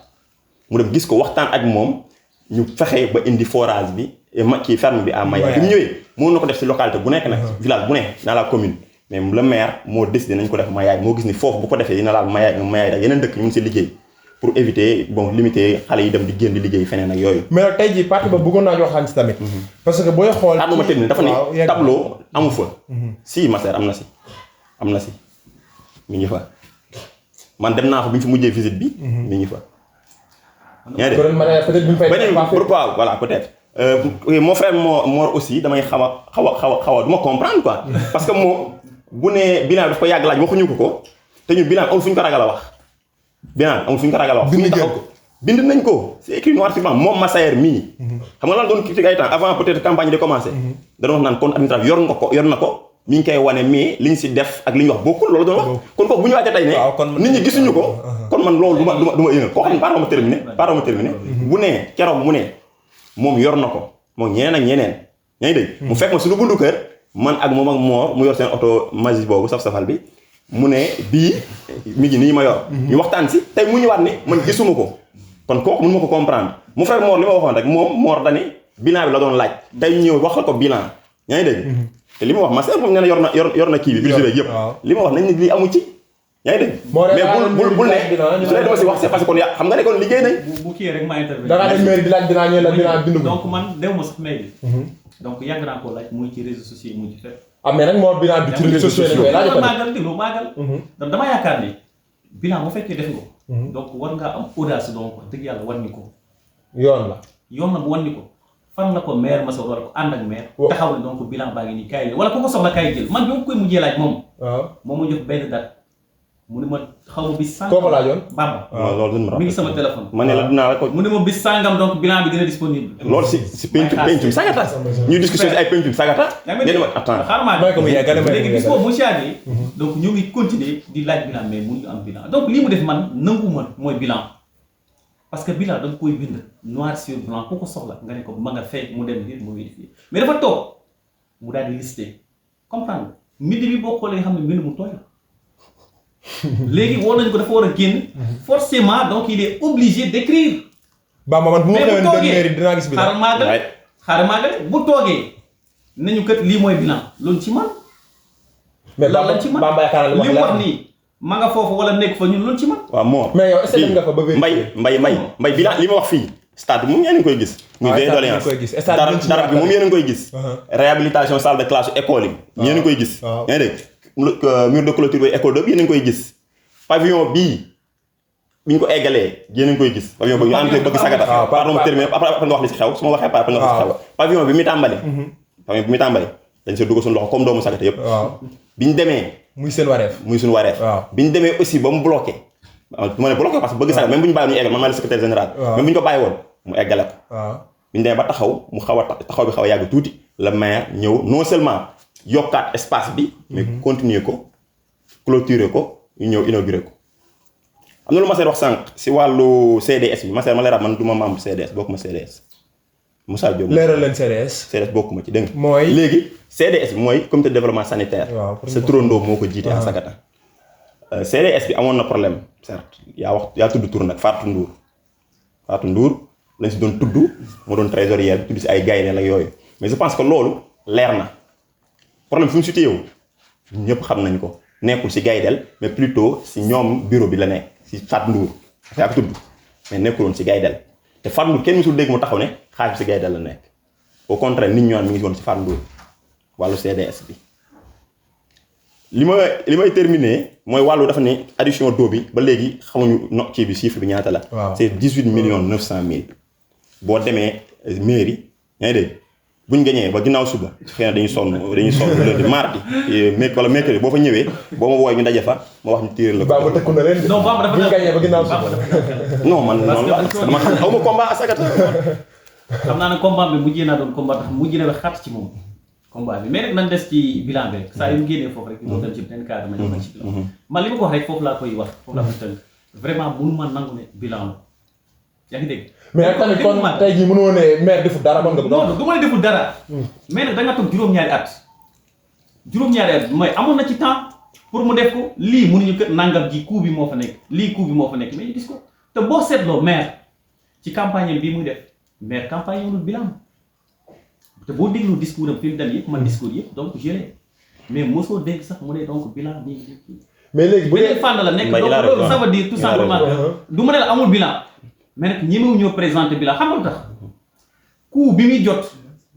B: mu dem gis ko waxtaan ak moom ñu fexe ba indi forage bi kii ferme bi à Maya bi mu ñëwee mën na ko def si localité bu nekk nag village bu ne dans la commune mais le maire moo décidé nañ ko def Mayaay moo gis ni foofu bu ko defee dina laal Mayaay ak yeneen dëkk ñu mun si liggéey pour éviter bon limiter xale yi dem di génn di liggéey feneen ak yooyu.
A: mais nag tey jii partie ba bëggoon naa waxtaan si tamit. parce que booy xool.
B: xaaral ma terminer dafa ne tableau amu fa. si Massaer am na si mi ngi fa man dem naa fa bi ñu fi mujjee visite bi. mi ngi fa. yaa ngi dégg pourquoi voilà peut-être. mon frère Mor aussi damay xaw a du ma comprendre quoi. parce que moom bu ne bilan daf ko yàgg laaj waxuñu ko te ñun bilan amul fu ñu ko ragal a wax. bilan amul fu ñu ko ragal a wax. bind nañ ko c'est écrit noir sur blanc moom Massaer mii. xam nga lan doon critique ay temps avant peut-être campagne de commencer. da doon wax naan compte administratif yor na ko mi ngi koy wane mais liñ si def ak li ñu wax bokkul loolu doon wax. kon kooku bu ñu waatee tey ne. nit ñi gisuñu ko. kon man loolu du ma yëngal koo xam ne pardon ma terminer. bu ne keroog mu ne moom yor na ko moom ñeneen ak ñeneen. yaa ngi dégg mu fekk ma suñu bundu kër man ak moom ak Mor mu yor seen oto Magis boobu saf-safal bi mu ne bii mi ngi nii ma yor. ñu waxtaan si tey mu ñëwaat ne man gisuma ko kon kooku mën ma ko comprendre mon frère Mor li ma waxoon rek moom Mor dani bilan bi la doon laaj tey ñëw wax la ko bilan yaa ngi dégg te li ma wax Massé moom nee na yor na kii bi budget beeg yëpp li ma wax nañ ne lii amu ci yaa ngi dégg mais bul ne su dee dama si wax c'est parce que kon yaa xam nga ne kon liggéey nañ
D: bu kii rek ma intervenir
A: da ngaa dem mairie di laaj bilan ñu la bilan bindu
D: donc man dew ma sax mairie donc yàgg naa koo laaj muy ci réseaux sociaux yi muy ci fépp
A: mais nag moo bilan bi ci réseaux sociaux lañ koy laaj
D: maagal déglu maagal dama yaakaar ne bilan bu fekkee def nga ko donc war ngaa am audace donc wax dëgg yàlla war ni ko
A: yoon la
D: bu wan ni ko fan la ko maire Massa war ko ànd ak maire taxaw ne donc bilan baa ngi nii kaay wala ku ko soxla kaay jël man bi ma koy mujjee laaj moom moom ma jox benn date mu ne ma xaw ma bis sàngam
A: koo ko laajoon
D: Bamba
B: loolu
D: mi ngi sama téléphone
B: ma ne la dinaa la ko
D: mu ne ma bis sàngam donc bilan bi dina disponible
B: loolu si pencum sagata ñuy discussion si ay pencum sagata ngeen ma attends
D: xaaral léegi bis boobu mu chargé donc ñu ngi continuer di laaj bilan mais mënuñu am bilan donc lii mu def man nangu ma mooy bilan parce que bilan da nga koy bind noir sur blanc ku ko soxla nga ne ko ma nga fay mu dem lire mu vérifier mais dafa toog mu daal di listé comprendre midi bi boo xoolee nga xam ne mbind mu tooy la léegi woo nañ ko dafa war a génn forcément donc il est obligé d'écrire
A: Bamba man bu ma xëyoon dem mairie dinaa gis bilan
D: xaaral maagal bu toogee nañu kat lii mooy bilan loolu ci man
A: mais
D: loolu lañ ci man
A: Bamba yaakaar
D: li mu wax nii ma nga foofu wala nekk fa ñun loolu ci man
B: waaw Mor
A: mais yow est-ce que nga fa ba
B: mbay bilan li ma wax fii stade bi moom yéen a ngi koy gis muy des doléances dara bi moom yéen a ngi koy gis réhabilitation salle de classe école yi yéen a ngi koy gis yaa ngi dégg mur de clôture bi école de yéen a ngi koy gis pavillon bii bi ñu ko eggalee yéen a ngi koy gis pavillon bi ñu ànd bëgg sagata pardon ma terminé après nga wax li si xew su ma waxee après nga wax li si xew pavillon bi mu tàmbali dañ see dugg suñu loxo comme doomu sagata yëpp bi ñu demee
A: muy seen wareef
B: bi ñu demee aussi ba mu bloqué du ma ne bloqué parce que bëgg sagata même bu ñu bàyyi ñu eggal man maa le secrétaire général même bu ñu ko bàyyi woon mu eggale ko bi ñu demee ba taxaw mu taxaw bi xaw a yàgg tuuti le maire ñëw non seulement yokkaat espace bi mais continuer ko clôturer ko ñu ñëw inaugurer ko am na lu Massé wax sànq si wàllu CDS bi Massé ma leeral man du ma membre CDS bokkuma CDS Moussa Diop
A: leeral leen CDS
B: bokkuma ci dégg nga
A: mooy
B: léegi CDS bi mooy comité de développement sanitaire sa turandoo moo ko jiite à Sagata CDS bi amoon na problème certes yaa tudd tur nag Fatou Ndour lañ si doon tudd moo doon trésorière bi tudd si ay gaynde la yooyu mais je pense que loolu leer na problème fi mu situé wu ñëpp xam nañ ko nekkul si gaydel mais plutôt si ñoom bureau bi la nekk si Fatou Ndour yaa ko tudd mais nekkuloon si gaydel te Fatou Ndour kenn musul dégg mu taxaw ne xaalis bi si gaydel la nekk au contraire nit ñoon mi ngi woon si Fatou Ndour wàllu CDS bi li may terminer mooy wàllu dafa ne addition d'eau bi ba léegi xamuñu no kii bi chiffre bi ñaata la c'est 18,900,000 boo demee mairie yaa ngi dégg buñ gañee ba ginnaaw suba xëy na dañuy sonn lundi mardi wala mercredi boo fa ñëwee boo ma woowee ñu daje fa ma wax ñu tirer la ko.
A: Bamba tëkku na leen.
D: non Bamba dafa
A: buñ gañee ba ginnaaw suba.
B: non man noonu la dama xam xaw ma combat à Sagata.
D: xam naa ne combat bi mujjee naa doon combat tax mujj na ba xaat ci moom combat bi mais rek nañ des ci bilan bi rek saa yu mu génnee foofu rek moo dem ci benn cadre ma ñëw ci bilan man li ma ko wax rek foofu laa koy wax foofu laa koy tënk vraiment mënu ma nangu ne bilan la yaa ngi dégg.
A: mais ak tamit kon tey jii mënoo ne maire deful dara mën nga.
D: non du ma ne deful dara. mais nag da nga toog juróom-ñaari at mooy amoon na ci temps pour mu def ko lii mënuñu kër nangam ji coût bi moo fa nekk lii coût bi moo fa nekk mais ñu gis ko te boo seetloo maire ci campagne bii muy def maire campagne yoonul bilan te boo déglu discours am fi mu dem yëpp man discours yëpp donc jëlee mais mosoo dégg sax mu ne donc bilan nii.
A: mais léegi bu dee
D: fànn la nekk donc loolu ça veut dire tout simplement du ma ne la amul bilan. mais nag ñemewu ñoo présenté bi la xam nga tax coût bi muy jot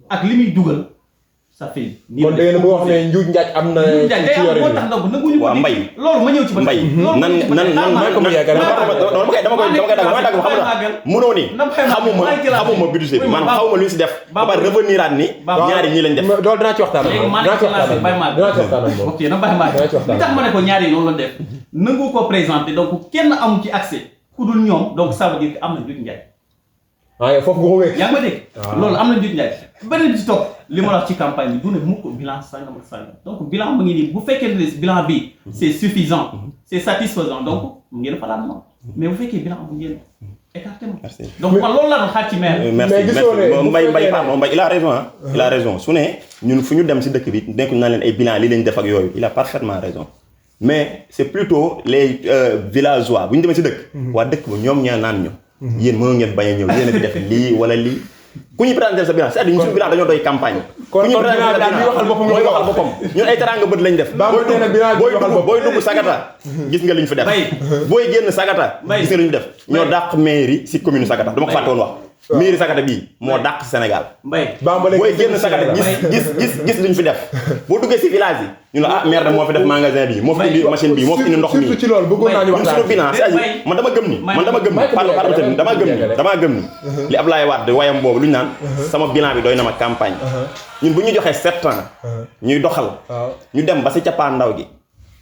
D: ak li muy dugal ça fait.
A: kon da ngeen a wax ne njuuj njaaj am na.
D: ci yore bi tax donc nanguñu ko
B: mbay
D: loolu ma ñëw ci ba
B: mbay nan
A: ko mu yàggal
B: dama koy dagg xam nga mënoo ni xamuma budget bi man xawma lu ñu si def ba pare revenir aat ni ñaari ñii lañ def
A: loolu dinaa ci waxtaan dinaa ci waxtaan
D: ok na bàyyi maa li tax ma ne ko ñaari yi loolu la def nangu ko présenté donc kenn amu ci accès ku dul ñoom donc ça veut dire que am na njuuj njaaj.
A: yow foofu nga ko wér.
D: yaa ngi ma dégg. loolu am na njuuj njaaj beneen bi ci topp li ma la wax ci campagne bi du ne mu ko bilan sangam ak sangam donc bilan mu ngi nii bu fekkee ne bilan bi c'est suffisant c'est satisfaisant donc mu ngeen falaat moom mais bu fekkee bilan bu ngeen écarté moom. donc man loolu la doon xaar ci maire.
B: Mbaye il a raison ah. il a raison su ne ñun fu ñu dem si dëkk bi nekkuñu naan leen ay bilan lii lañ def ak yooyu il a parfaitement raison. mais c'est plutôt les villageois bu ñu demee ci dëkk. waa dëkk ba ñoom ñaa naan ñu yéen mënoo ngeen bañ a ñëw yéen a fi def lii wala lii ku ñu présenté sa bilan c'est-à-dire ñu suñu bilan dañoo doy campagne ku ñu présenté sa bilan mooy waxal boppam ñun ay teranga bët lañ def booy dugg Sagata gis nga li ñu fi def booy génn Sagata gis nga li ñu fi def ñoo dàq mairie si commune Sagata dama ko fàtte woon wax mairie Sagata bii moo dàq Sénégal booy génn Sagata gis li ñu fi def boo duggee si village yi ñu la ah maire de moo fi def magasin bi moo fi indi machine bi moo fi indi ndox mi
C: surtout ci loolu bëggoon naa ñu
B: ñun suñu bilan c'est-à-dire man dama gëm ni damaa gëm ni li Ablaye Wade wayam boobu lu ñu naan sama bilan bi doy na ma campagne ñun bu ñu joxee 7 ans ñuy doxal ñu dem ba si cappaandaw gi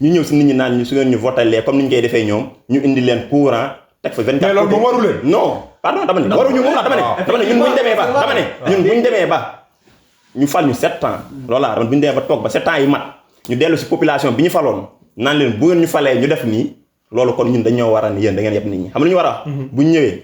B: ñu ñëw si nit ñi naan ñu su ngeen ñu votalee comme ni ñu koy defee ñoom ñu indi leen courant teg fa 24
C: mais loolu moom waru leen
B: non pardon dama ne waruñu moom la dama ne ñun bu ñu demee ba ñu fal ñu 7 ans loolu laa bu ñu demee ba toog ba 7 ans yi mat ñu dellu si population bi ñu faloon naan leen bu ngeen ñu falee ñu def nii loolu kon ñun dañoo war a ni yéen da ngeen yeb nit ñi xam nga lu ñu war a wax bu ñu ñëwee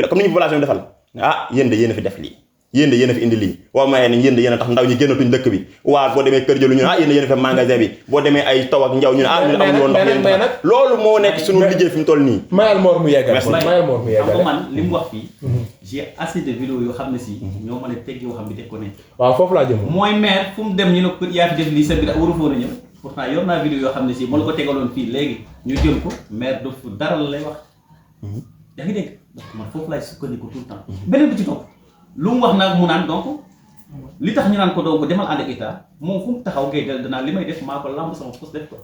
B: comme ni ñu population bi defal ah yéen de yéen a fi def lii yéen de yéen a fi indi lii waaw mayee ni yéen de yéen a tax ndaw ñi génnatuñ dëkk bi waa boo demee kër jëlu ñu ne ah yéen de yéen a fi magasin bi boo demee ay taw ak njaw ñu ne ah ñu amul woon ndox loolu moo nekk suñu liggéey fi mu toll nii
C: mayal Mor mu yeggale
D: man li mu wax fii j'ai assez de vidéos yoo xam ne si ñoo mën a teggi yoo xam ne def ko ne
C: waaw foofu laa jëm
D: mooy maire fu mu dem ñu ne ko yaa fi def lii sa bi waru foon a ñëw pourtant yor naa vidéo yoo xam ne si moo la ko tegaloon fii léegi ñu jël ko maire du dara la lay wax yaa ngi dégg donc man foofu laay sukkandiku tout le temps beneen bi ci topp lu mu wax nag mu naan donc li tax ñu naan ko donc demal ànd ak état moom fu mu taxaw ngay del danaa li may def maa ko lamb sama poste def ko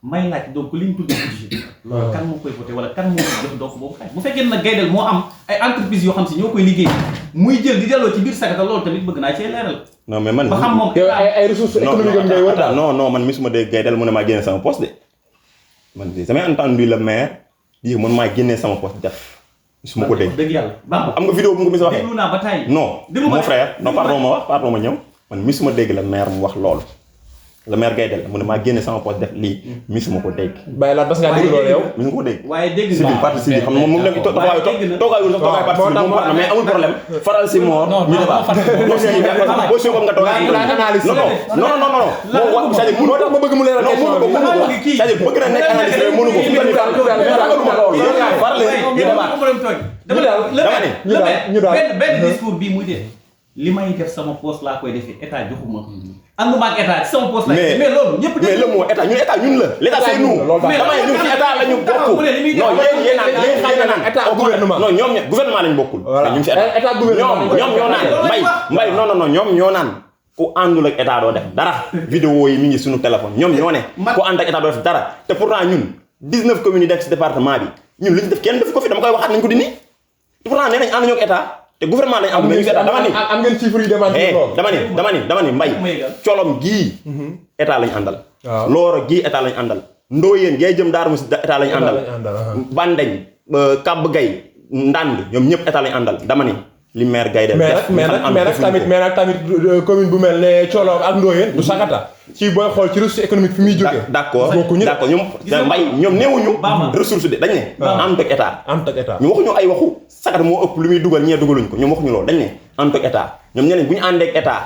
D: may laaj donc li ñu tuddee budget loolu kan moo koy voté wala kan moo koy def donc boobu xaaj bu fekkee nag Gaydel moo am ay entreprise yoo xam si ñoo koy liggéey muy jël di delloo ci biir Sagata loolu tamit bëgg naa cee leeral
B: non mais man
D: ba xam moom
C: yow ay ressources économiques ngay wër daal
B: non man misuma dégg Gaydel mu ne maa génne sama poste de man jamais entendu le maire di man maa génne sama poste def suma ko dégg
D: dëgg yàlla
B: am nga vidéo bu nga ko mis waxee
D: déglu naa ba tàyyi
B: non mon frère non pardon ma ñëw man misuma dégg la maire mu wax loolu le maire Gaydel mu ne maa génne sama poste def lii misuma ko dégg
C: bàyyi la parce que nga dégg loolu yow
B: misuma ko dégg
D: waaye dégg
B: civil parti civil xam nga moom la toogaayul sax toogaay parti civil moom part na mais amul problème faral si Mor ñu débat position boobu nga toogaay non c'est-à-dire
C: moo tax ma bëgg mu leeral
B: non mënu ko c'est-à-dire bëgg na nekk analyse mais mënu ko
D: benn discours bii muy def li may def sama poste laa koy defee état joxuma ànduma ak état sama poste la mais loolu ñëpp
B: mais le mot état ñun la l'état c'est nous damay ñun ci état lañu bokk non yéen naan état gouvernement non ñoom gouvernement lañu bokkul ñu ci état gouvernement ñoom ñoo naan mbay non ñoom ñoo naan ku àndul ak état doo def dara vidéo yi mi ngi suñu téléphone ñoom ñoo ne ku ànd ak état doo def dara te pourtant ñun 19 communes yi def ci département bi ñun li ñu def kenn def ko fi dama koy waxaat nañ ko dindi te pourtant nee nañ ànd ñoo ak état te gouvernement lañ am mais ñu état dama ni
C: am ngeen chiffre yi demandé loolu
B: dama ni mbay colom gii état lañ àndal looro gii état lañ àndal ndooyeen gee jëm daar mu si état lañ àndal bandeñ kàbb gay ndànd ñoom ñëpp état lañ àndal dama ni li maire Gaydel def
C: mais nag tamit commune bu mel ne Colom ak Ndoyeen du Sagata ci booy xool ci ressource économique fi muy jógee
B: d'accord ñoom mbay ñoom néewuñu ressource de dañ ne ànd ak état ñu waxuñu ay waxu Sagata moo ëpp lu muy dugal ñee dugaluñ ko ñoom waxuñu loolu dañ ne ànd ak état ñoom ñeneen bu ñu àndee ak état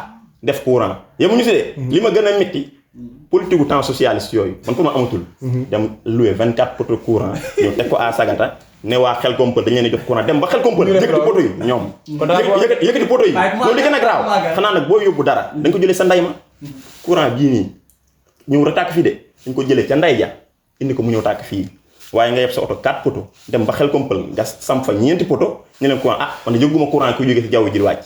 B: def courant yemuñu si de li ma gën a métti politique gu temps socialiste yooyu man pour ma amatul dem louer 24 poteaux courant ñëw teg ko à Sagata ne waa xel kompal dañ leen di jox courant dem ba xel kompal yëkkati poto yi ñoom yëkkati poto yi loolu li gën a graaw xanaa nag boo yóbbu dara dañ ko jëlee sa nday ma courant bii nii ñëw rek tàkk fii de dañ ko jëlee ca nday ja indi ko mu ñëw tàkk fii waaye nga yeb sa oto 4 poto dem ba xel kompal nga sam fa 4 poto ñu leen courant man yëgguma courant ku jógee ci jaww ji di wàcc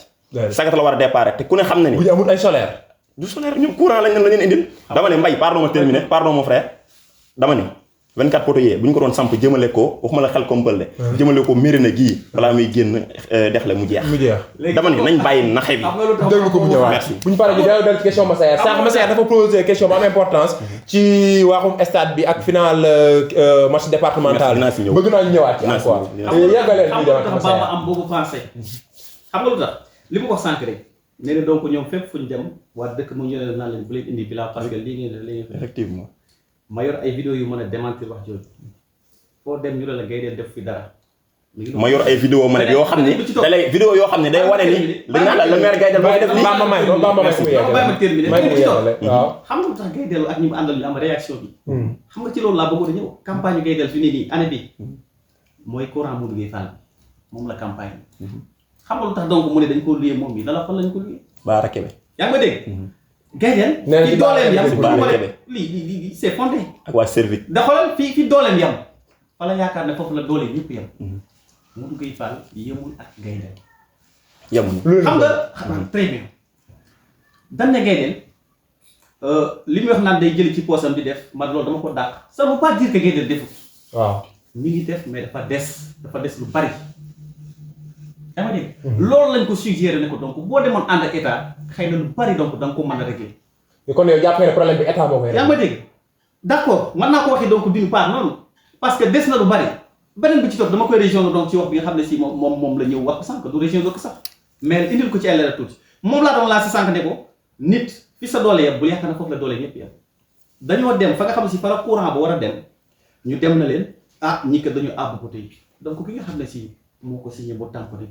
B: Sagata la war a départ te ku ne xam na ni
C: bu ñu amul ay solaire
B: du solaire ñoom courant lañ leen indil dama ne mbay pardon ma terminé pardon mon frère dama ne 24 poto yee bu ñu ko doon samp jëmale ko waxuma la xel kompal de jëmale ko Mérina gii balaa muy génn dex la mu jeex dama ne nañ bàyyi naxe bi
C: déglu ko bu ñëwaat merci bu ñu paree bi daal ci question Massaer sànq Massaer dafa posé question bu am importance ci waaxum stade bi ak final match départemental bëgg naa ñu ñëwaat ci encore yàggaleen bi dama
D: Bamba am boobu pensé xam nga lu tax li ma ko sànq rek nee na donc ñoom fépp fu ñu dem waa dëkk mu ñëwee naan leen bu leen indi bilan parce que lii ngeen def lii
B: effectivement
D: ma yor ay vidéo yu mën a démentir wax jooju foo dem ñu ne la Gaydel def fi dara.
B: ma yor ay vidéo ma ne yoo xam ne da lay vidéo yoo xam ne day wane ni dañ naan la le maire Gaydel moo def lii
C: Bamba may
D: ma terminé waaw xam nga lu tax Gaydel ak ñi mu àndal ñu am réaction bi xam nga ci loolu laa bëggoon a ñëw campagne Gaydel fi nii nii année bi mooy courant mu duggee Fall moom la campagne xam nga lu tax donc mu ne dañ ko luyee moom bi dala fan lañ ko luyee
B: Baara Kebe
D: yaa ngi ma dégg gaydeel
A: nee
D: fi dooleem yam
B: Baara Kebe
D: lii c'est fondé
B: ak waa Servite
D: da xoolal fi dooleem yam fa la yaakaar ne foofu la dooleem yëpp yam Modou Gueye Fall yemul ak gaydeel
B: yemuñu
D: xam nga très bien dañ ne gaydeel li muy wax naan day jëli ci poosam di def man loolu dama ko dàq ça veut pas dire que gaydeel defut
A: waaw
D: mi ngi def mais dafa des lu bari yaa ngi dégg loolu lañ ko suggéré ne ko donc boo demoon ànd ak état xëy na lu bari donc da nga ko mën a régler
A: kon yow jàpp nga ne problème bi état moo koy
D: yaa ngi ma dégg d'accord mën naa ko waxee donc d'une part noonu parce que des na lu bari beneen bi ci topp dama koy région donc ci wax bi nga xam ne si moom la ñëw wax ko sànq du région donc sax mais indil ko ci ay leeral tuuti moom laa doon laa si sànq ne ko nit fi sa doole yem bu yaakaar na foofu la doole ñëpp yem dañoo dem fa nga xam ne si fa la courant ba war a dem ñu dem na leen ñi ko dañu àbb ko tey donc ki nga xam ne si moo ko signé ba tamponné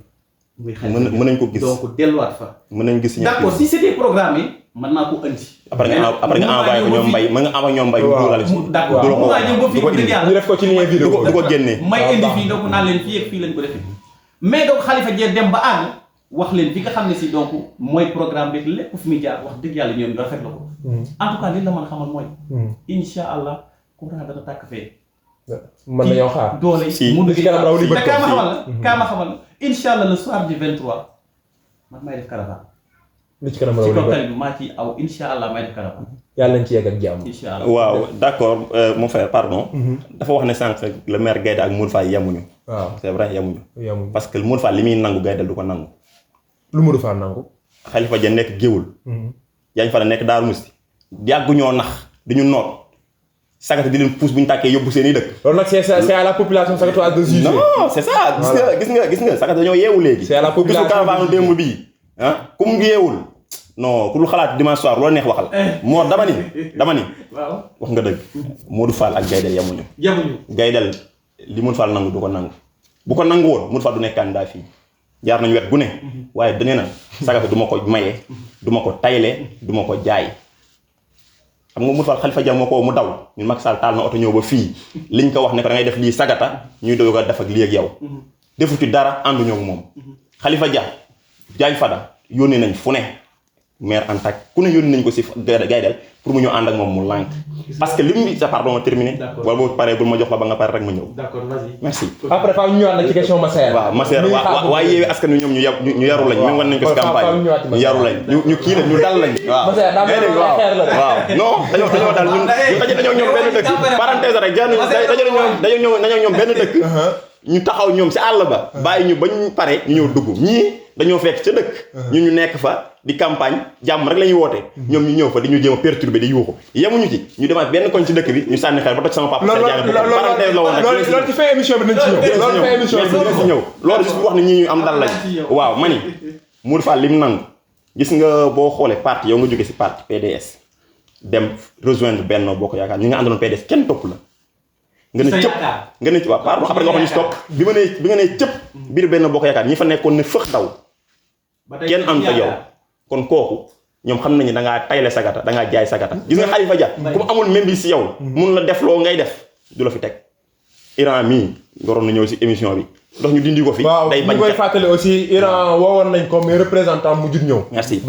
D: muy xel
B: mën nañ ko gis
D: donc delluwaat fa
B: mën nañ gis
D: d'accord si c'était programmé mën naa ko andi
B: après nga envoyé ko ñoom mbay mën nga envoyé ñoom mbay dugalal ci
D: d'accord mu ngaa ñëw ba fii dëgg yàlla
A: ñu def ko ci lien vidéo
B: du ko génnee
D: may indi fii donc naan leen fii ak fii lañ ko defee mais donc Khalifa Dieng dem ba àgg wax leen fi nga xam ne si donc mooy programme bi lépp fi muy jaar wax dëgg yàlla ñoom rafet la ko en tout cas li la mën a xamal mooy insha allah courant dana tàkk fee
A: mën nañoo xaar
D: doole
B: si
D: mun
A: ci kanam raw li
D: mais kaa ma xamal la insha allah le soir du 23 man may def caravane
A: li ci kanam raw
D: ci
A: li
D: kaw tali bi maa ci aw insha allah may def caravane
A: yàlla nañ ci yegg ak jàmm
D: insha allah
B: waaw d'accord mon frère pardon dafa wax ne sànq le maire Gaydel ak Modou Fall yemuñu
A: waaw
B: c'est vrai yemuñu
A: yamul
B: parce que Modou Fall li muy nangu Gaydel du ko nangu
A: lu mu defaa nangu
B: Khalifa Dia nekk géwul Diagne Fada nekk Daaru Musti yàggu ñoo nax duñu noot sagata di leen pousse bu ñu tàkkee yóbbu seen i dëkk
A: loolu nag c'est à la population sagatoise de juger
B: non c'est ça gis nga sagata dañoo yeewu léegi
A: c'est à la population
B: bisu caravane démb bii ku mu yeewul non ku lu xalaat dimanche soir loo neex waxal moo dama ni
D: waaw
B: wax nga dëgg Modou Fall ak Gaydel yemuñu Gaydel li Modou Fall nangu du ko nangu bu ko nangu woon Modou Fall du nekk candidat fii jaar nañu wet bu ne waaye dañu na sagata du ma ko maye du ma ko tayle du ma ko jaay xam nga Modou Fall Khalifa Dia moo ko mu daw ñun Macky Sall taal na oto ñëw ba fii liñ ko wax ne ko da ngay def lii sagata ñuy doog a def ak lii ak yow defu ci dara ànduñoo ak moom Khalifa Dia Diagne Fada yónnee nañ fu ne maire en tant ku ne yónnee nañ ko si Gaydel pour mu ñëw ànd ak moom mu lànk parce que li mu sa pardon terminé wala boo paree bul ma jox la ba nga pare rek ma ñëw
D: d'accord vas-y
B: merci
A: après faaw ñu ñëwaat nag ci question Massaer
B: waaw Massaer waaye yeewee askan wi ñoom ñu yaru lañ même wan nañ ko si campagne ñu yaru lañ ñu kii lañ ñu dal lañ waaw waaw non dañoo dal ñun dañoo ñoom benn dëkk parenthèse rek dañoo ñoom benn dëkk ñu taxaw ñoom si àll ba bàyyi ñu ba ñu pare ñu ñëw dugg ñii dañoo fekk ca dëkk ñu nekk fa di campagne jàmm rek la ñuy woote ñoom ñu ñëw fa di ñu jéem a perturber di yuuxu yemuñu ci ñu demaat benn koñ ci dëkk bi ñu sànni xel ba toj sama papa parenthèse la woon rek
A: loolu ci fin émission bi nañ ci ñëw
B: loolu juste wax ne ñii ñu am dal lañ waaw mani Modou Fall lim nangu gis nga boo xoolee parti yow nga jóge si parti PDS dem rejoindre Benno Bokk Yaakaar ñi nga àndaloon PDS kenn topp la nga ne cëpp nga ne waaw pardon après nga wax ñu stop bi nga ne cëpp biir Benno Bokk Yaakaar ñi fa nekkoon ne fëx daw kenn ànd ak yow kon kooku ñoom xam nañu da ngaa tayle sagata da ngaa jaay sagata gis nga Khalifa Dia comme amul même bi si yow mun la def loo ngay def du la fi teg Iran mii waroon na ñëw si émission bi ndox ñu dindi ko fi day bañ
A: koy fàttali aussi Iran woowoon nañ ko mais représentant mu jut ñëw
B: merci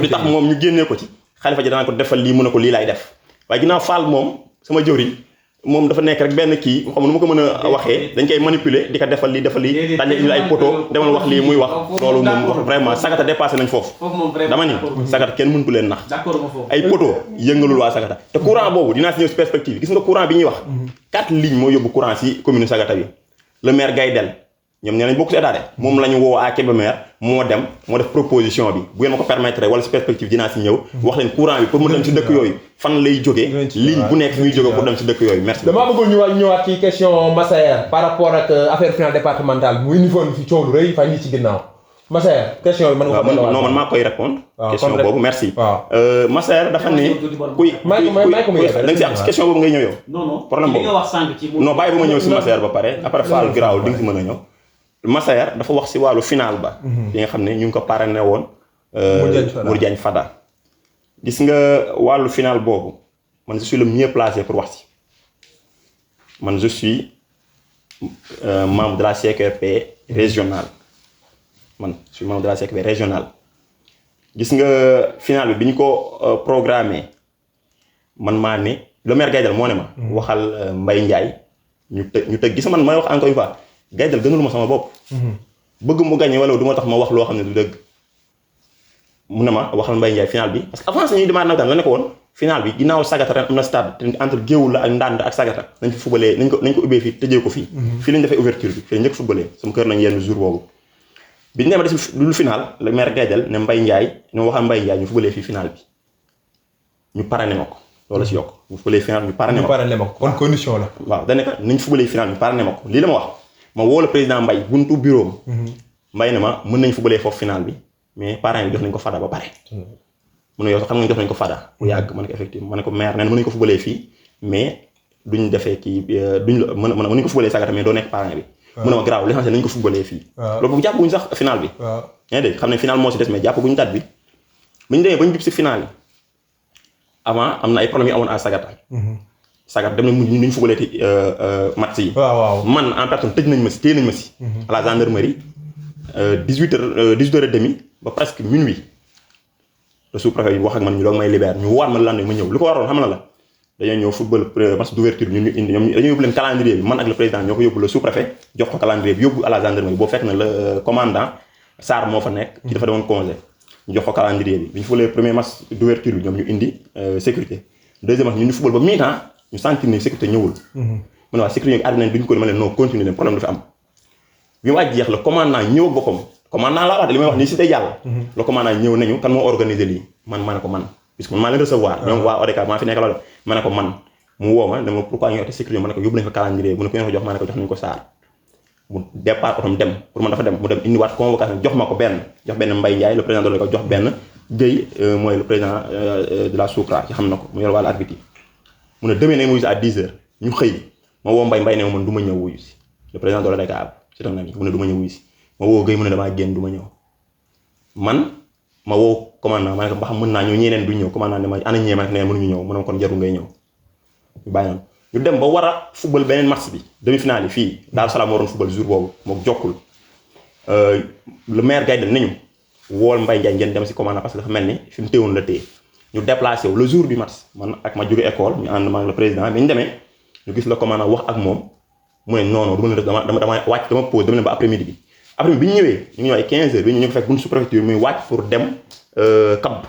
B: li tax moom ñu génnee ko ci Khalifa Dia danaa ko defal lii mu ne ko lii laay def waaye ginnaaw Fall moom sama jëwriñ moom dafa nekk rek benn kii xam nu ma ko mën a waxee dañ koy manipuler di ko defal lii dañ indi ay poto demal wax lii muy wax loolu moom wax vraiment sagata dépassé nañ foofu dama ni sagata kenn mëntu leen nax ay poto yëngalul waa sagata te courant boobu dinaa si ñëw si perspective gis nga courant bi ñuy wax 4 lignes moo yóbbu courant si commune sagata bi le maire Gaydel ñoom nee nañ bokk si état de moom la ñu woo à Kébémer moo dem moo def proposition bi bu ngeen ma ko permettre wala si perspective dinaa si ñëw wax leen courant bi pour mu dem si dëkk yooyu fan lay jógee ligne bu nekk muy jógee pour dem si dëkk yooyu merci.
A: damaa bëggoon ñu ñëwaat ci question Massaer par rapport ak affaire finance départementale mu indi fi coow lu rëy fan yi ci ginnaaw Massaer question bi mën nga ko
B: non man maa koy répondre question boobu merci
A: waaw
B: Massaer dafa ne kuy da nga si question boobu ngay ñëw yow
D: non
B: problème boobu non bàyyi bu ma ñëw si Massaer ba pare après Fall giraawul di nga si mën a ñëw Massaer dafa wax si wàllu final ba bi nga xam ne ñu ngi ko parrainé woon Modou Diagne Fada gis nga wàllu final boobu man je suis le mieux placé pour wax si man je suis membre de la CQRP régionale man je suis membre de la CQRP régionale gis nga final bi ñu ko programmé man maa ne le maire Gaydel moo ne ma waxal Mbaye Ndiaye ñu tëgg gis man may wax encore une fois Gaydel gënalu ma sama bopp bëgg mu gagné wala du ma tax ma wax loo xam ne du dëgg mu ne ma waxal Mbaye Ndiaye final bi parce que avant ñuy démarrer nawetaan la ne ko woon final bi ginnaaw Sagata ren am na stade entre Géoul la ak Ndande ak Sagata nañ fi fubalee nañ ko ubbee fii tëjee ko fii fii lañ defee ouverture bi fii lañ njëkk fubalee sama kër nañ yenn jour boobu bi ñu demee def lu final le maire Gaydel ne Mbaye Ndiaye ne waxal Mbaye Ndiaye ñu fubalee fii final bi ñu parrainé ma ko loolu la si yokk ñu fubalee final ñu parrainé ma ko
A: kon condition la
B: waaw dañ ne ko nañ fubalee final ñu parrainé ma ko lii la ma wax ma woo le président Mbaye buntu bureau Mbaye ne ma mën nañ fubalee foofu final bi mais parents yi jox nañ ko fada ba pare mu ne yow sax xam nga jox nañ ko fada bu yàgg ma ne ko effectivement ma ne ko maire nee na mën nañ ko fubalee fii mais duñ defee kii duñ la mën nañ ko fubalee Sagata mais doo nekk parent bi mu ne ma garaaw l'essentiel nañ ko fubalee fii loolu boobu jàppaguñ sax final bi yaa dégg xam ne final moo si des mais jàppaguñ date bi bu ñu demee ba ñu jub si final yi avant am na ay problèmes yu amoon à Sagata Sagata dem na mujj ñu fubalee ti match yi man en personne tëj nañ ma si téye nañ ma si à la gendarmerie 18h30 ba presque minuit le sous-préfet yi wax ak man ñu doog may libérer ñu waat ma lan ma ñëw li ko waroon xam na la dañoo ñëw football match d'ouverture ñu indi ñoom dañoo yóbbu leen calendrier bi man ak le président ñoo ko yóbbu le sous-préfet jox ko calendrier bi yóbbu à la gendarmerie boo fekk na le commandant Sarr moo fa nekk ci dafa demoon congé ñu jox ko calendrier bi ñu footballee premier match d'ouverture bi ñoom ñu indi sécurité deuxième match ñu football ba mi-temps ñu sentir ne sécurité ñëwul mu ne waa sécurité arbitre nañ duñ ko ma leen non continuer leen problème dafa am bi mu jeex le commandant ñëw ak boppam commandant laa wax de li may wax nii si day yàlla le commandant ñëw nañu kan moo organisé lii man ma ne ko man puisque man maa leen recevoir ñoom waa ODCAV maa fi nekk la ma ne ko man mu woo ma dama pourquoi ñu ote sécurité ma ne ko yóbbu nañ ko calendrier mu ne ko ngeen ko jox ma ne ko jox nañu ko Sarr mu départ otom dem pour man dafa dem mu dem indiwaat convocation jox ma ko benn jox benn Mbaye Ndiaye le président de l'ODCAV jox benn Guèye mooy le président de la SOCRA ci xam na ko mu yor wàllu arbitre mu ne demee nañ mu wuyu si à 10h ñu xëy ma woo Mbaye ne ma man du ma ñëw wuyu si le président de l'ODCAV c'est un ami mu ne du ma ñëw wuyu si ma woo Guèye mu ne damaa génn du ma ñëw man ma woo commandant ma ne ko ba xam mën naa ñëw ñeneen du ñëw commandant ne ma ana ñee ma ne mënuñu ñëw mu ne kon jarul ngay ñëw ñu bàyyi noonu ñu dem ba war a football beneen match bi demi-finale yi fii Daaru Salaam waroon football jour boobu moom jokkul le maire Gaydel nañu wool Mbaye Ndiaye ngeen dem si commandant parce que dafa mel ni fi mu téewoon la téye ñu déplacé wu le jour du match man ak ma jóge école ñu ànd ma ak le président bi ñu demee ñu gis le commandant wax ak moom mu ne non non du ma leen def dama wàcc dama pause dama leen ba après midi bi après bi ñu ñëwee ñu ngi ñëw ay 15h bi ñu ko fekk buñu sous-préfecture muy wàcc pour dem Cap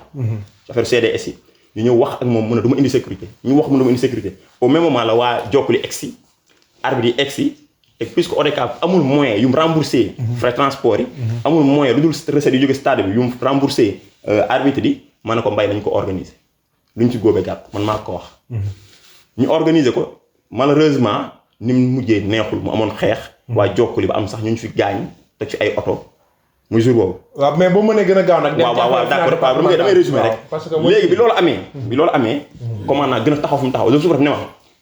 B: affaire CDS yi ñu ñëw wax ak moom mu ne du ma indi sécurité ñu wax mu ne du ma indi sécurité au même moment la waa Jokkuli egsi arbitre yi egsi et puisque ODCAV amul moyen yu mu remboursé frais transport yi amul moyen lu dul recette yu jóge stade bi yu mu remboursé arbitre yi ma ne ko Mbaye nañ ko organiser lu ñu ci góobee gàtt man maa ko wax ñu organiser ko malheureusement ni mu mujjee neexul mu amoon xeex waa Jokkuli ba am sax ñu fi gaañ te ci ay oto muy jour boobu.
A: waaw mais boo mënee gën a gaaw nag.
B: waaw d'accord damay résumé rek. léegi bi loolu amee. commandant gën a taxaw fu mu taxaw le sous-préfet ne ma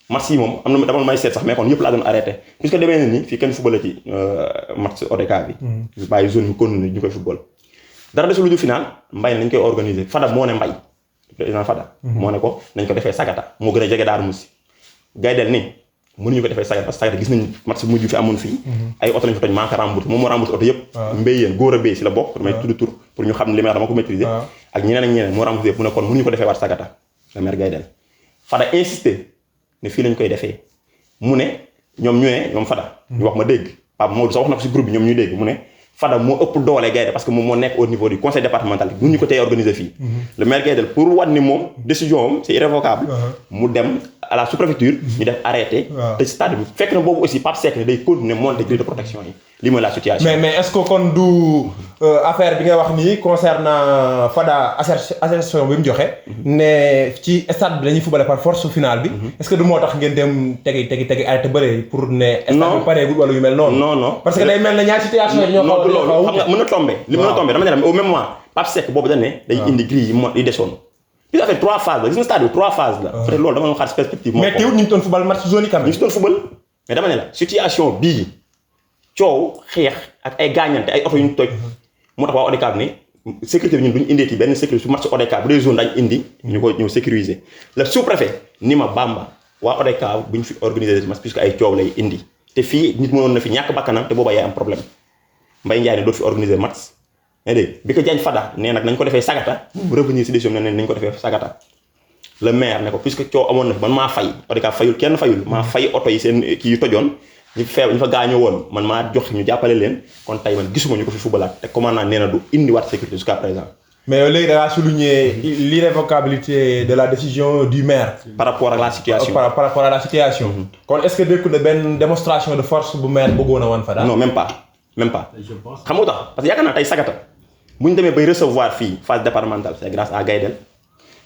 B: match yi moom am na dama may seet sax mais kon yëpp laa doon arrêté puisque demee na ni fii kenn footballé ci match ODCAV bi. ñu bàyyi zone bi continuer ñu koy football. dara desul lu ju final Mbaye nañ koy organiser Fada moo ne Mbaye président Fada. moo ne ko nañ ko defee Sagata moo gën a jege Darou Moussi. Gaydel ni mënuñu ko defee Sagata parce que Sagata gis nañ match bu mujj fi amoon fii ay oto lañ fa toj maa ko remboursé moom moo remboursé oto yëpp mbéyeen góor a béy si la bokk damay tudd tur pour ñu xam ne li may wax dama ko maîtriser ak ñeneen moo remboursé yëpp mu ne kon mënuñu ko defee waat Sagata la maire Gaydel Fada insisté ne fii lañ koy defee mu ne ñoom Fada ñu wax ma dégg Pape Maodo sax wax na ko si groupe bi ñoom ñuy dégg mu ne Fada moo ëpp doole Gaydel parce que moom moo nekk au niveau du conseil départemental bi mënuñu ko tey organiser fii le maire Gaydel pour wan ni moom décision am c'est irrévocable mu dem à la sous-préfecture ñu def arrêté te stade bi fekk na boobu aussi Pape Seck ne day continuer monter grille de protection yi lii mooy la situation
A: mais est-ce que kon du affaire bi ngay wax nii concernant Fada assertion bi mu joxe ne ci stade bi dañuy footballé par force finale bi est-ce que du moo tax ngeen dem tegi arrêté bëre pour ne stade bi pareegul wala yu mel noonu
B: non parce
A: que day mel na ñaari situation yi ñoo
B: loolu xam nga mën na tombé li mën na tombé dama ne la au même moment Pape Seck boobu dañ ne day indi grille yi desoon puis affaire 3 phases la gis nga stade bi 3 phases la peut-être loolu dama doon xaar perspective
A: mais teewul ñu ngi doon football match zone yi quand même
B: ñu ngi doon football mais dama ne la situation bii coow xeex ak ay gaañante ay oto yu ñu toj moo tax waa ODCAV ne sécurité bi ñun du ñu indee ci benn sécurité su match ODCAV bu dee zone dañu indi ñu ko ñëw sécuriser le sous-préfet ni ma Bamba waa ODCAV bu ñu fi organiser match puisque ay coow lay indi te fii nit mënoon na fi ñàkk bakkanam te boobaa yaay am problème Mbaye Ndiaye ne dootu fi organiser match yaa dégg bi ko Diagne Fada nee nag nañ ko defee Sagata mu revenir si décision ne nañ ko defee Sagata le maire ne ko puisque coow amoon na fi man maa fay ODCAV fayul kenn fayul maa fay oto yi seen kii yu tojoon ñu fa gaañoo woon man maa jox ñu jàppale leen kon tey man gisuma ñu ko fi fubalaat te commandant nee na du indiwaat sécurité jusqu'à présent.
A: mais léegi da ngaa souligner l'irrévocabilité de la décision du maire.
B: par rapport à la situation
A: par rapport à la situation. kon est-ce que dëkk na benn démonstration de force bu maire bëggoon a wan fa daal.
B: non même pas
D: je pense.
B: xam nga tax parce que yaakaar naa tey Sagata bu ñu demee bay recevoir fii phase départementale c'est grâce à Gaydel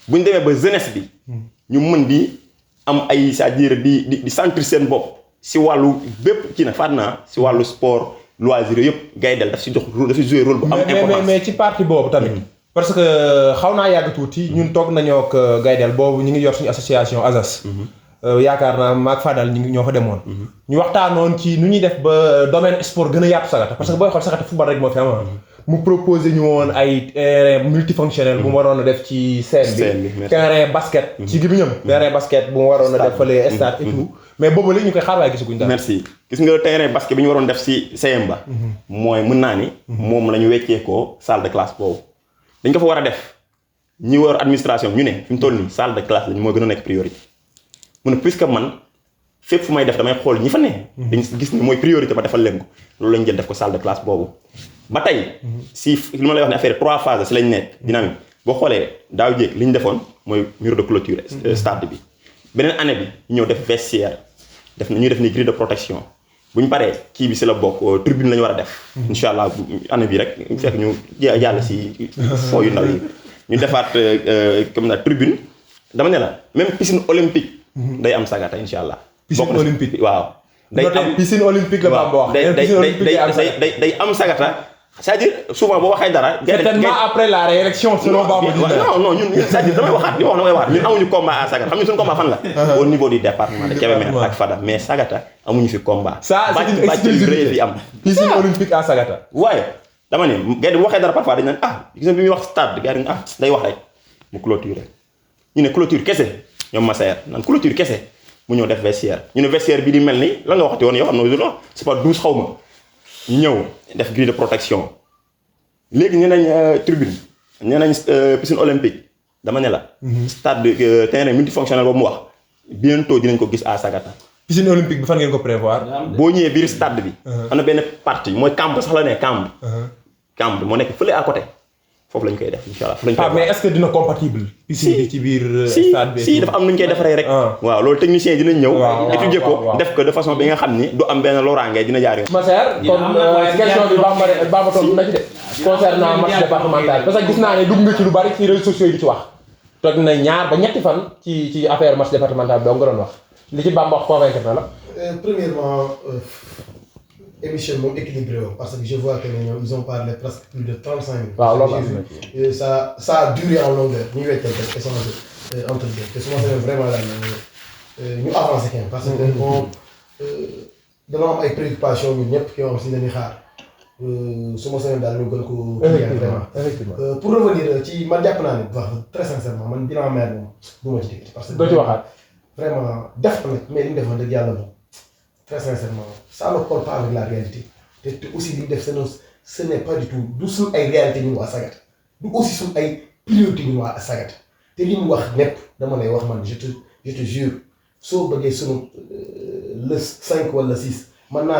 B: bu ñu demee ba jeunesse bi ñu mën di am ay c'est-à-dire di sentir seen bopp si wàllu bépp ci nag faat naa si wàllu sport loisir yëpp Gaydel daf si jox daf si jouer rôle bu am importance
A: mais ci parti boobu tamit. parce que xaw naa yàgg tuuti ñun toog nañoo ak Gaydel boobu ñu ngi yor suñu association ASAS. yaakaar naa maag Fadal ñoo fa demoon. ñu waxtaanoon ci nu ñuy def ba domaine sport gën a yaatu Sagata parce que booy xool Sagata football rek moo fi am mu proposé ñu woon ay terrain multifonctionnel bu mu waroon a def ci scène bi terrain basket. ci gi bi ñëm terrain basket bu mu waroon a def fële stade et tout. mais boobu léegi ñu koy xaar waaye gisaguñ dara.
B: merci gis nga terrain basket bi ñu waroon def si CM ba. mooy mën naa ni. moom la ñu wecceekoo salle de classe boobu. dañ ko fa war a def ñi war administration ñu ne fi mu toll nii salle de classe lañ moo gën a nekk priorité mu ne puisque man fépp fu may def damay xool ñi fa ne. dañ gis ni mooy priorité ba defal leen ko loolu lañ jël def ko salle de classe boobu. ba tey si li ma lay wax ne affaire 3 phases si lañ nekk dynamique boo xoolee daaw jéeg li ñu defoon mooy mur de clôture stade bi beneen année bi ñu ñëw def vestiaire def na ñuy def ni grille de protection bu ñu paree kii bi si la bokk tribune la ñu war a def. incha allah année bi rek fekk ñu jàll si foo yu ndaw yi ñu defaat comme na tribune dama ne la même piscine olympique. day am Sagata incha allah.
A: piscine olympique
B: waaw. day am
A: piscine olympique la Bamba wax.
B: day am Sagata c'est-à-dire souvent boo waxee dara.
A: certainement après la réélection selon Bamba.
B: non ñun c'est-à-dire damay waxaat li ma wax damay waxaat ñun amuñu combat à Sagata xam nga suñu combat fan la. au niveau du département de Kébémer ak Fada mais Sagata amuñu fi combat.
A: ça c'est une exclusivité
B: fi am.
A: piscine olympique à Sagata.
B: waaye dama ne gars yi bu waxee dara parfois dañu naan gis nga bi muy wax stade gars yi day wax rek mu clôture ñu ne clôture kese ñoom Massaer naan clôture kese mu ñëw def vestiaire ñu ne vestiaire bi di mel ni lan nga waxati woon yoo xam ne c'est pas 12 xaw ma ñëw def grille de protection léegi nee nañ tribune nee nañ piscine olympique dama ne la. stade terrain multifonctionnel boobu mu wax bientôt dinañ ko gis à Sagata.
A: piscine olympique bi fan ngeen ko prévoir.
B: boo ñëwee biir stade bi. am na benn partie mooy camp sax la ne camp. camp moo nekk fële à côté foofu lañ koy def incha allah.
A: ah mais est-ce que dina compatible. piscine bi ci biir stade bi.
B: si dafa am nu ñu koy defaree rek. waaw loolu technicien dinañ ñëw. étudier ko def ko de façon bi nga xam ni du am benn loraange dina jaar yoon.
A: Massaer comme question bi Bamba tontu na ci de. concernant match départemental parce que gis naa ne dugg nga ci lu bari ci réseaux sociaux yi di ci wax. toog na ñaar ba ñetti fan ci affaire match départemental bi doo nga doon wax li ci Bamba wax convaincre na la.
C: Premièrement émission moom équilibré parce que je vois que ñoom ils ont parlé presque plus de 35 minutes.
A: waaw loolu am na
C: ça a duré en longueur ñu weccee rek échange entre deux te su ma seetlee vraiment daal ñu avancé kenn parce que bon dañoo am ay préoccupations ñun ñëpp ki nga xam si dañuy xaar su ma seetlee daal ñu gën ko. effectivement pour revenir ci man jàpp naa ne wax très sincèrement man bilan maire moom du ma ci dégg. parce que
A: doo ci waxaat.
C: vraiment def na mais li mu defoon dëgg yàlla moom. Très sincèrement, ça ne colle pas avec la réalité. Et aussi, ce n'est pas du tout. D'où sont les réalités à Sagata. D'où aussi sont les priorités à Sagata. Et ce que je te jure, si vous avez le 5 ou le 6, maintenant,